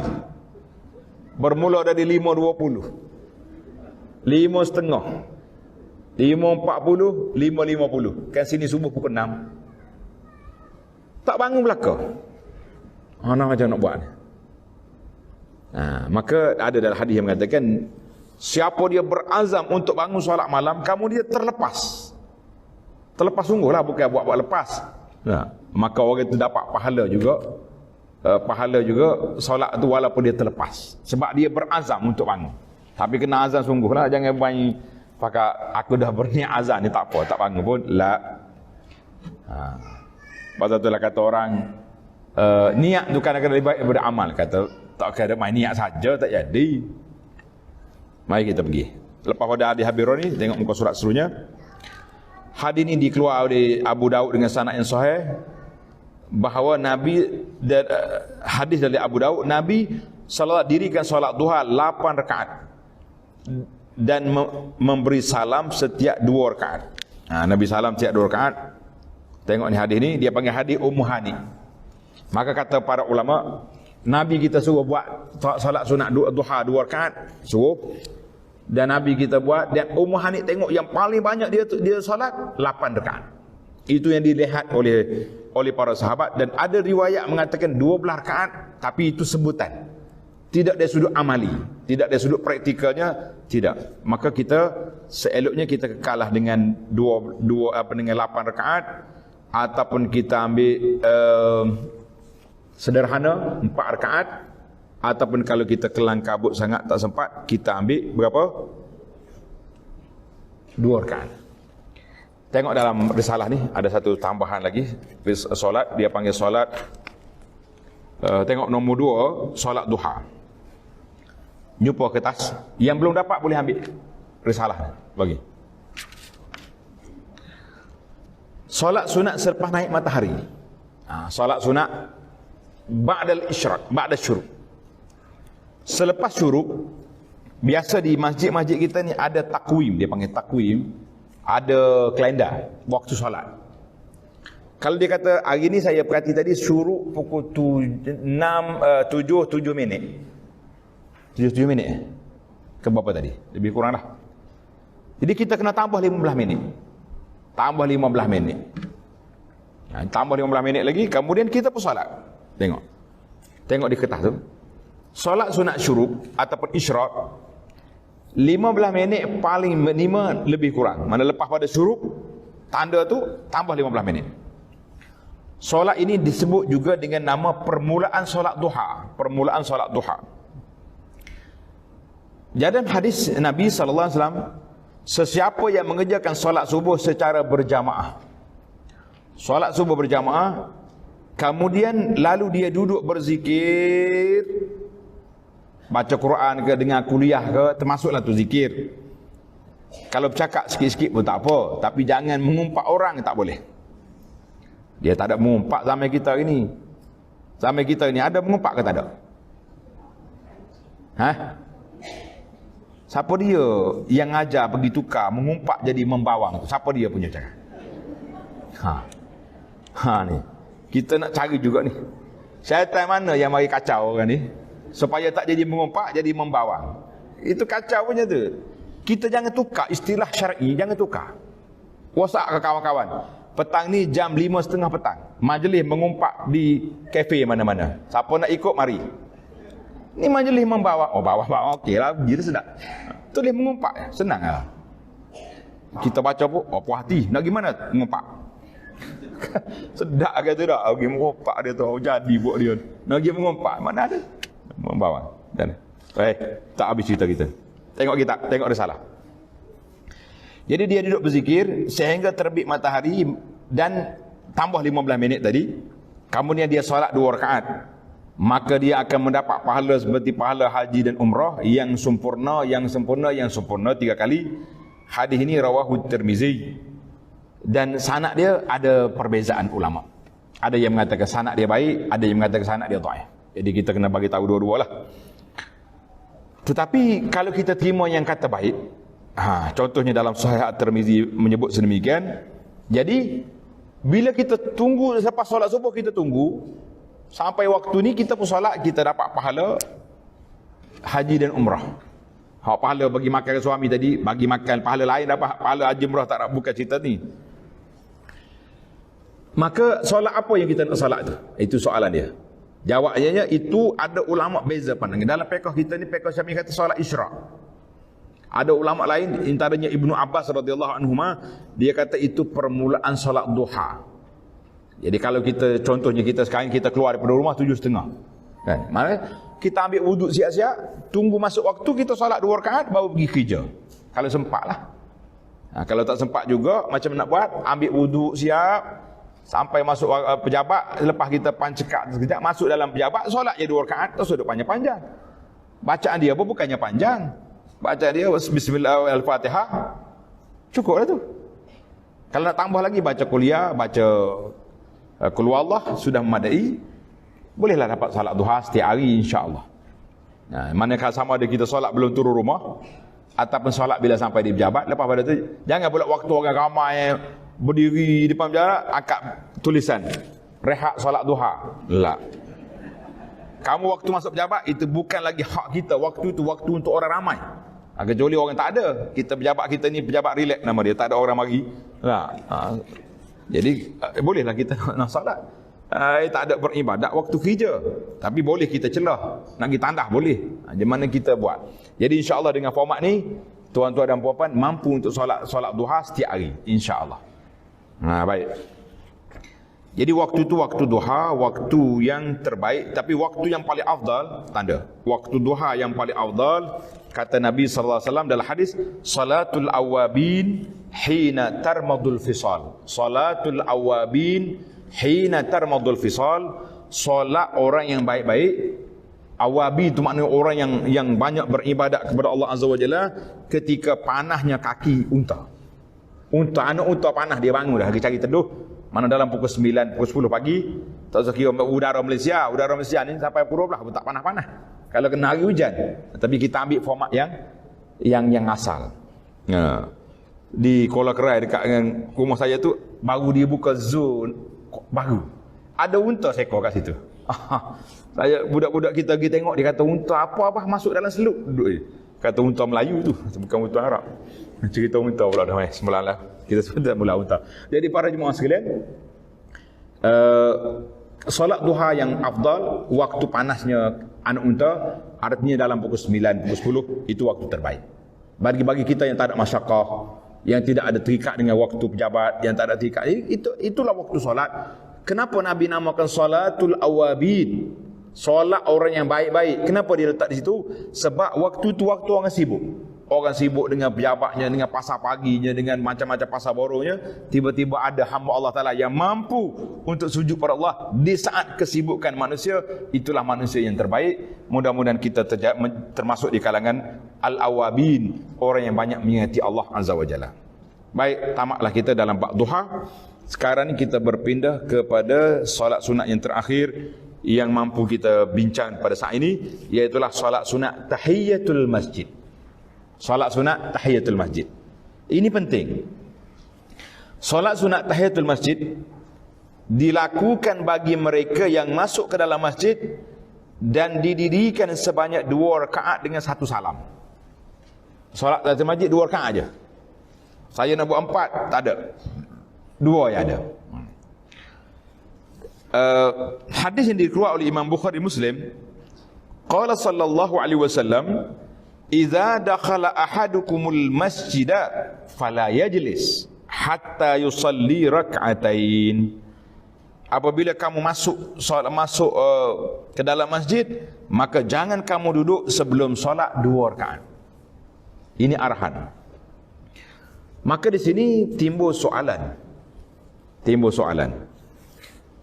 Bermula dari 5.20, 5.30, 5.40, 5.50. Kan sini subuh pukul 6. Tak bangun belaka. Mana macam nak buat ni? Maka ada dalam hadis yang mengatakan, siapa dia berazam untuk bangun solat malam, kamu dia terlepas. Terlepas sungguh lah, bukan buat-buat lepas. Maka orang itu dapat pahala juga. Pahala juga solat tu walaupun dia terlepas. Sebab dia berazam untuk bangun. Tapi kena azam sungguh lah. Jangan main pakai aku dah berniat azan ni tak apa, tak bangun pun la. Pasal itulah kata orang niat tu kan akan lebih baik daripada amal. Kata tak kira main niat saja tak jadi. Mari kita pergi. Lepas pada hadis Habirah ni, tengok muka surat seterusnya. Hadis ini dikeluar oleh Abu Daud dengan sanad yang sahih, bahawa Nabi dan hadis dari Abu Daud, Nabi salat dirikan solat duha 8 rakaat dan memberi salam setiap 2 rakaat. Nabi salam setiap 2 rakaat. Tengok ni hadis ni, dia panggil hadis Ummu Hani. Maka kata para ulama, Nabi kita suruh buat salat sunat duha 2 rakaat, suruh. Dan Nabi kita buat, dan Ummu Hani tengok yang paling banyak dia salat 8 rakaat. Itu yang dilihat oleh para sahabat. Dan ada riwayat mengatakan 12 rakaat, tapi itu sebutan. Tidak dari sudut amali, tidak dari sudut praktikalnya, tidak. Maka kita seeloknya kita kekalah dengan dengan 8 rakaat, ataupun kita ambil sederhana 4 rakaat, ataupun kalau kita kelang kabut sangat tak sempat, kita ambil berapa? 2 rakaat. Tengok dalam risalah ni ada satu tambahan lagi, solat dia panggil solat. Tengok nombor 2, solat duha. Jumpa kertas. Yang belum dapat boleh ambil risalah bagi. Solat sunat selepas naik matahari. Solat sunat ba'dal isyraq, ba'da syuruk. Selepas syuruk, biasa di masjid-masjid kita ni ada takwim, dia panggil takwim, ada kalender waktu solat. Kalau dia kata hari ni saya perhati tadi syuruk pukul 7 minit. 7 minit ke berapa tadi? Lebih kurang dah. Jadi kita kena tambah 15 minit. Tambah 15 minit. Tambah 15 minit lagi, kemudian kita pun solat. Tengok di kertas tu. Solat sunat syuruk ataupun isyraq 15 minit paling minima lebih kurang. Mana lepas pada syuruk, tanda tu tambah 15 minit. Solat ini disebut juga dengan nama permulaan solat duha. Permulaan solat duha. Dalam hadis Nabi SAW, sesiapa yang mengerjakan solat subuh secara berjamaah, solat subuh berjamaah, kemudian lalu dia duduk berzikir, baca Quran ke, dengar kuliah ke, termasuklah tu zikir. Kalau bercakap sikit-sikit pun tak apa, tapi jangan mengumpat orang, tak boleh. Dia tak ada mengumpat zaman kita ini. Zaman kita ini ada mengumpat ke tak ada? Siapa dia yang ajar pergi tukar mengumpat jadi membawang tu? Siapa dia punya cara? Ni. Kita nak cari juga ni. Syaitan mana yang mari kacau orang ni? Supaya tak jadi mengumpat, jadi membawang. Itu kacau punya tu. Kita jangan tukar istilah syar'i, jangan tukar. WhatsApp ke kawan-kawan. Petang ni jam 5.30 petang. Majlis mengumpat di kafe mana-mana. Siapa nak ikut, mari. Ni majlis membawang. Oh, bawah-bawah okey lah. Dia sedap. Tulis mengumpat. Senang lah. Kita baca pun, puas hati. Nak gimana mengumpat? Sedap kata tak? Pergi mengumpat dia tu. Jadi buat dia. Nak pergi mengumpat. Mana ada? Membawang. Dan tak habis cerita kita. Tengok kita. Tengok risalah. Jadi dia duduk berzikir sehingga terbit matahari dan tambah 15 minit tadi. Kemudian dia solat 2 rakaat. Maka dia akan mendapat pahala seperti pahala haji dan umrah yang sempurna, yang sempurna, yang sempurna 3 kali. Hadis ini rawahu Tirmizi. Dan sanad dia ada perbezaan ulama. Ada yang mengatakan sanad dia baik, ada yang mengatakan sanad dia dhaif. Jadi kita kena bagi tahu dua-dua lah. Tetapi kalau kita terima yang kata baik, contohnya dalam Sahih At-Tirmizi menyebut sedemikian. Jadi bila kita tunggu selepas solat subuh, kita tunggu sampai waktu ni kita pun solat, kita dapat pahala haji dan umrah. Pahala bagi makan suami tadi, bagi makan pahala lain, dapat pahala haji umrah, tak nak bukan cerita ni. Maka solat apa yang kita nak solat tu? Itu soalan dia. Jawabnya itu ada ulama beza pandangan. Dalam fiqh kita ni, fiqh Syafi'i kata solat isyraq. Ada ulama lain, antaranya Ibnu Abbas radhiyallahu anhuma, dia kata itu permulaan solat duha. Jadi kalau kita, contohnya kita sekarang kita keluar daripada rumah 7.30. Kan? Mana kita ambil wuduk siap-siap, tunggu masuk waktu, kita solat 2 rakaat baru pergi kerja. Kalau sempat lah. Kalau tak sempat juga, macam nak buat, ambil wuduk siap, sampai masuk pejabat, lepas kita pancekak sekejap, masuk dalam pejabat, solat je 2 rakaat, terus duduk panjang-panjang. Bacaan dia pun bukannya panjang. Bacaan dia bismillah al-Fatihah, cukup lah tu. Kalau nak tambah lagi, baca kuliah, baca Qul huwallah, sudah memadai. Bolehlah dapat solat duha setiap hari insya-Allah. Manakala sama ada kita solat belum turun rumah, ataupun solat bila sampai di pejabat, lepas pada tu jangan pula waktu orang ramai berdiri di depan pejabat angkat tulisan rehat solat duha. La. Kamu waktu masuk pejabat itu bukan lagi hak kita, waktu itu waktu untuk orang ramai. Kecuali orang tak ada. Kita pejabat kita ni pejabat relax nama dia, tak ada orang mari. Jadi bolehlah kita nak solat. Tak ada beribadat waktu kerja, tapi boleh kita celah, nak pergi tandah boleh. Macam mana kita buat. Jadi insya-Allah dengan format ni, tuan-tuan dan puan-puan mampu untuk solat duha setiap hari insya-Allah. Baik. Jadi waktu tu waktu duha, waktu yang terbaik, tapi waktu yang paling afdal, tanda. Waktu duha yang paling afdal, kata Nabi sallallahu alaihi wasallam dalam hadis, salatul awabin hina tarmadul fisal. Salatul awabin hina tarmadul fisal. Solat orang yang baik-baik. Awabi itu maknanya orang yang banyak beribadat kepada Allah Azza wa Jalla ketika panahnya kaki unta. Anak unta panah, dia bangun dah, dia cari teduh. Mana dalam pukul 9, pukul 10 pagi, tak usah kira udara Malaysia ni sampai pukul 12 pun tak panas-panas. Kalau kena hari hujan. Tapi kita ambil format yang asal. Di Kuala Kerai dekat dengan rumah saya tu, baru dia buka zone baru. Ada unta seekor kat situ. Saya budak-budak kita pergi tengok, dia kata unta apa masuk dalam seluk duduk je. Kata unta Melayu tu, bukan unta Arab. Cerita unta pula dah semalam lah. Kita sudah mula unta. Jadi para jemaah sekalian, solat duha yang afdal waktu panasnya anak unta, artinya dalam pukul 9, pukul 10 itu waktu terbaik. Bagi kita yang tak ada masyaqqah, yang tidak ada terikat dengan waktu pejabat, yang tak ada terikat, itulah waktu solat. Kenapa Nabi namakan salatul awabin? Solat orang yang baik-baik. Kenapa dia letak di situ? Sebab waktu itu waktu orang sibuk. Orang sibuk dengan pejabatnya, dengan pasar paginya, dengan macam-macam pasar boronya. Tiba-tiba ada hamba Allah Ta'ala yang mampu untuk sujud pada Allah di saat kesibukan manusia. Itulah manusia yang terbaik. Mudah-mudahan kita termasuk di kalangan al-awabin, orang yang banyak mengingati Allah Azza wa Jalla. Baik, tamatlah kita dalam bab duha. Sekarang ni kita berpindah kepada solat sunat yang terakhir yang mampu kita bincang pada saat ini, iaitulah solat sunat tahiyatul masjid. Solat sunat tahiyatul masjid. Ini penting. Solat sunat tahiyatul masjid dilakukan bagi mereka yang masuk ke dalam masjid dan didirikan sebanyak 2 rakaat dengan 1 salam. Solat tahiyatul masjid 2 rakaat aja. Saya nak buat 4, tak ada. 2 yang ada. Hadis yang dikeluarkan oleh Imam Bukhari Muslim, qala sallallahu alaihi wasallam, "Idza dakhala ahadukumul masjida fala yajlis hatta yusalli rak'atain." Apabila kamu masuk ke dalam masjid, maka jangan kamu duduk sebelum solat 2 rakaat. Ini arahan. Maka di sini timbul soalan.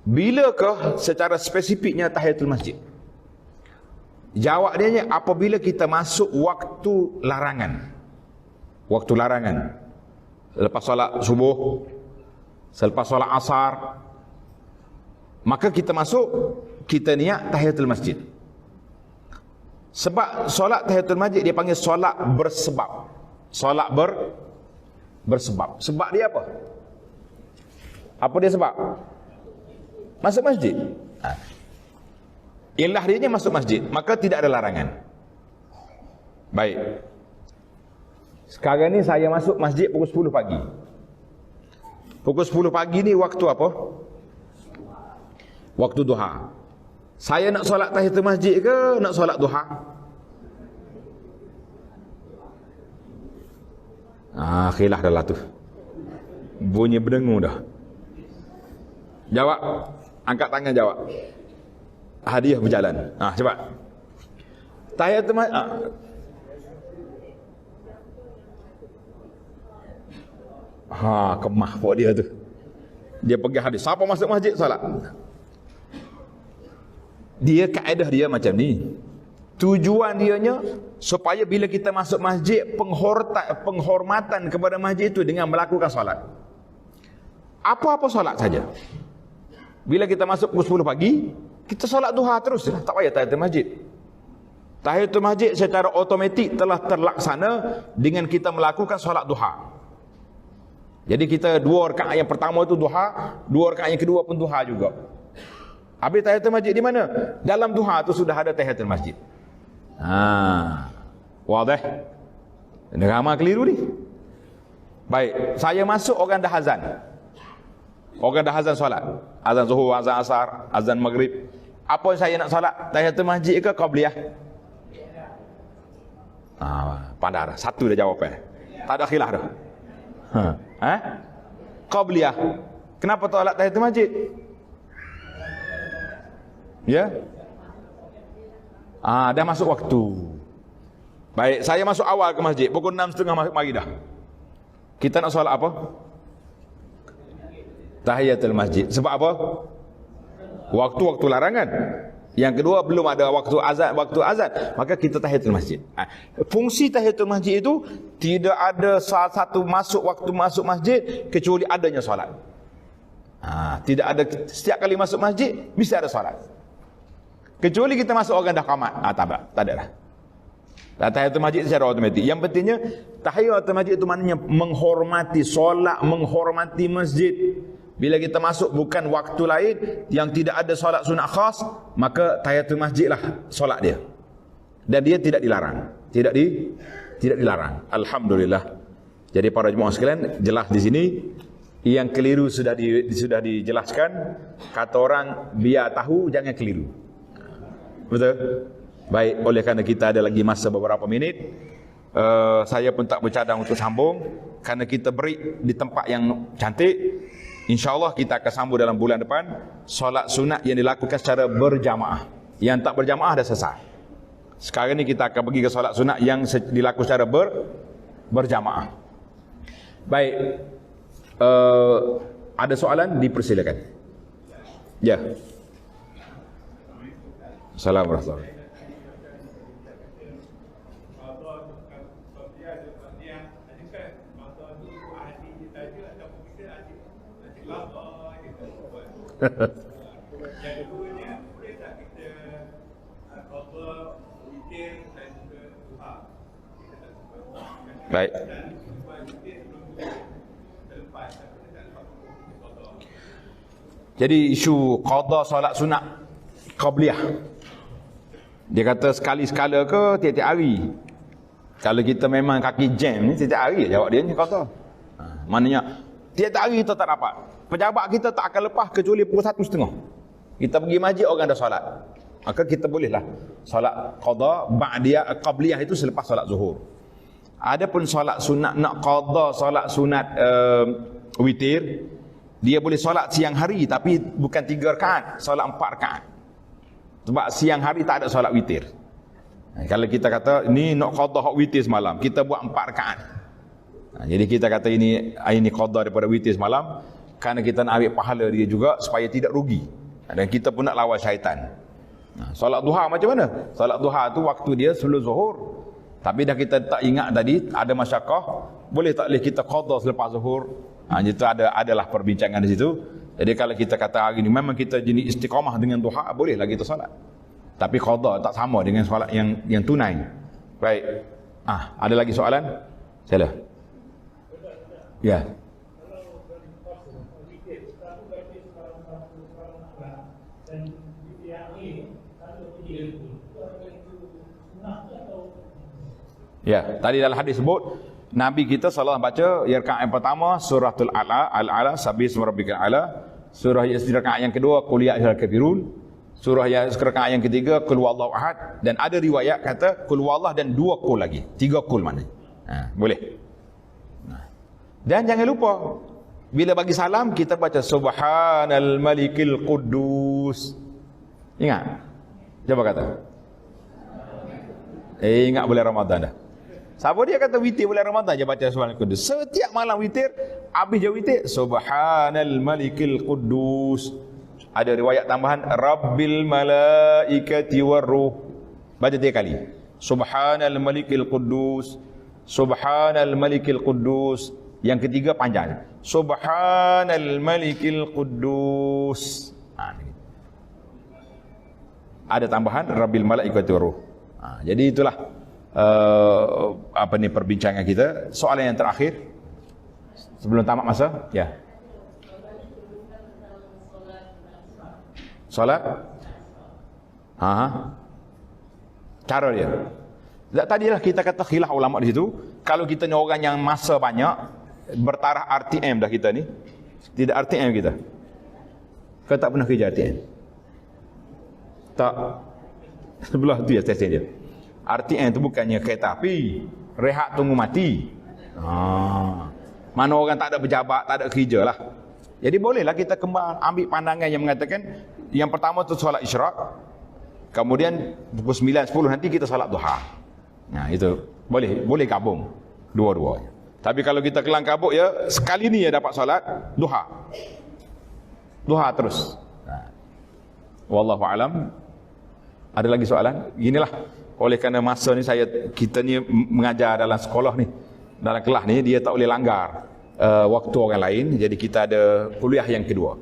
Bilakah secara spesifiknya tahiyatul masjid? Jawab dia apabila kita masuk waktu larangan. Waktu larangan. Lepas solat subuh, selepas solat asar, maka kita masuk, kita niat tahiyatul masjid. Sebab solat tahiyatul masjid dia panggil solat bersebab. Solat bersebab. Sebab dia apa? Apa dia sebab? Masuk masjid. Ilah dia masuk masjid, maka tidak ada larangan. Baik. Sekarang ni saya masuk masjid pukul 10 pagi. Pukul 10 pagi ni waktu apa? Waktu duha. Saya nak solat tahiyatul masjid ke nak solat duha? Khilaf dah lah tu. Bunyi berdengung dah. Jawab. Angkat tangan jawab. Hadiah berjalan. Cepat. Tahiyatul masjid. Kemah buat dia tu. Dia pergi hadis. Siapa masuk masjid solat? Dia kaedah dia macam ni. Tujuan dianya supaya bila kita masuk masjid, penghormatan kepada masjid itu dengan melakukan solat. Apa-apa solat saja. Bila kita masuk pukul 10 pagi, kita solat duha terus. Tak payah tahiyatul masjid. Tahiyatul masjid secara automatik telah terlaksana dengan kita melakukan solat duha. Jadi kita 2 rakaat yang pertama itu duha, 2 rakaat yang kedua pun duha juga. Habis tahiyatul masjid di mana? Dalam duha itu sudah ada tahiyatul masjid. Wadah. Ramai keliru ni. Baik, saya masuk orang dah azan. Orang dah azan solat. Azan zuhur, azan asar, azan maghrib. Apa saya nak solat? Tahiyatul masjid ke qabliyah? Pandai dah. Satu dah jawapan. Tak ada khilaf dah. Qabliyah. Kenapa solat tahiyatul masjid? Ya? Dah masuk waktu. Baik, saya masuk awal ke masjid. Pukul 6.30 pagi dah. Kita nak solat apa? Tahiyatul masjid. Sebab apa? Waktu-waktu larangan. Yang kedua belum ada waktu azan, maka kita tahiyatul masjid. Fungsi tahiyatul masjid itu tidak ada salah satu waktu masuk masjid kecuali adanya solat. Tidak ada setiap kali masuk masjid bisa ada solat. Kecuali kita masuk orang dah qamat. Tak ada dah. Tahiyatul masjid secara automatik. Yang pentingnya tahiyatul masjid itu maknanya menghormati solat, menghormati masjid. Bila kita masuk bukan waktu lain yang tidak ada solat sunat khas, maka tahiyatul masjid lah solat dia. Dan dia tidak dilarang. Tidak dilarang. Alhamdulillah. Jadi para jemaah sekalian, jelas di sini yang keliru sudah dijelaskan. Kata orang biar tahu jangan keliru. Betul? Baik, oleh kerana kita ada lagi masa beberapa minit, saya pun tak bercadang untuk sambung kerana kita beri di tempat yang cantik. InsyaAllah kita akan sambung dalam bulan depan solat sunat yang dilakukan secara berjamaah. Yang tak berjamaah dah selesai. Sekarang ni kita akan pergi ke solat sunat yang dilakukan secara berjamaah. Baik, ada soalan, dipersilakan. Ya. Assalamualaikum. Yang keduanya, boleh tak kita qada witir dan juga duha? Baik. Jadi isu qada solat sunat qabliyah, dia kata sekali-sekala ke tiap-tiap hari? Kalau kita memang kaki jam ni tiap-tiap hari jawab dia ni qada. Maknanya tiap-tiap hari kita tak dapat. Pejabat kita tak akan lepas kecuali pukul 1:30. Kita pergi masjid orang dah solat. Maka kita bolehlah solat qada ba'diyah qabliyah itu selepas solat zuhur. Adapun solat sunat nak qada solat sunat witir, dia boleh solat siang hari tapi bukan 3 rakaat, solat 4 rakaat. Sebab siang hari tak ada solat witir. Kalau kita kata ni nak qada hak witir semalam, kita buat 4 rakaat. Jadi kita kata ini qada daripada witir semalam, kerana kita nak ambil pahala dia juga supaya tidak rugi. Dan kita pun nak lawan syaitan. Solat duha macam mana? Solat duha tu waktu dia sebelum zuhur. Tapi dah kita tak ingat tadi, ada masyakkah, boleh tak boleh kita qada selepas zuhur? Itu adalah perbincangan di situ. Jadi kalau kita kata hari ni memang kita jenis istiqamah dengan duha, bolehlah kita solat. Tapi qada tak sama dengan solat yang tunai. Baik. Ada lagi soalan? Sila. Ya. Ya, tadi dalam hadis sebut Nabi kita sallallahu baca rakaat yang pertama suratul Al-A'la sabbi ismi rabbikal a'la, surah rakaat yang kedua qul ya ayyuhal kafirun, surah yang rakaat yang ketiga qul huwallahu ahad, dan ada riwayat kata qul huwallah dan 2 qul lagi, 3 qul mana. Boleh. Dan jangan lupa bila bagi salam kita baca subhanal malikil quddus. Ingat? Coba kata. Ingat bulan Ramadan dah. Siapa dia kata witir bulan Ramadan je baca subhanal quddus. Setiap malam witir, habis je witir subhanal malikil quddus. Ada riwayat tambahan rabbil malaikati warruh. Baca 3 kali. Subhanal malikil quddus. Subhanal malikil quddus. Yang ketiga panjang. Subhanal malikil quddus. Ada tambahan rabbil malaikati warruh. Jadi itulah perbincangan kita. Soalan yang terakhir sebelum tamat masa, ya. Solat? Cara dia. Tadilah kita kata khilaf ulama di situ. Kalau kita ni orang yang masa banyak, bertaraf RTM dah kita ni. Tidak RTM kita. Kau tak pernah kerja RTM? Tak. Sebelah tu ya stesen dia. RTM tu bukannya kereta api, rehat tunggu mati. Mana orang tak ada pejabat, tak ada kerja lah. Jadi bolehlah kita kembali ambil pandangan yang mengatakan yang pertama tu solat isyraq, kemudian pukul 9, 10 nanti kita solat duha. Itu boleh gabung dua-duanya. Tapi kalau kita kelang kabut ya sekali ni ya dapat solat duha. Duha terus. Wallahu alam. Ada lagi soalan? Inilah oleh kerana masa ni kita ni mengajar dalam sekolah ni, dalam kelas ni dia tak boleh langgar waktu orang lain. Jadi kita ada kuliah yang kedua.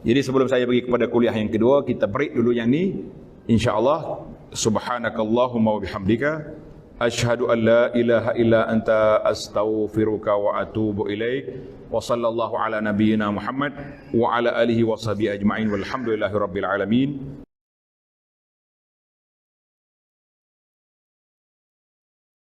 Jadi sebelum saya pergi kepada kuliah yang kedua, kita break dulu yang ni. InsyaAllah. Subhanakallahumma wa bihamdika asyhadu an la ilaha illa anta astaghfiruka wa atubu ilaik. Wa sallallahu ala nabiyyina Muhammad wa ala alihi wa sahbihi ajma'in walhamdulillahi rabbil alamin.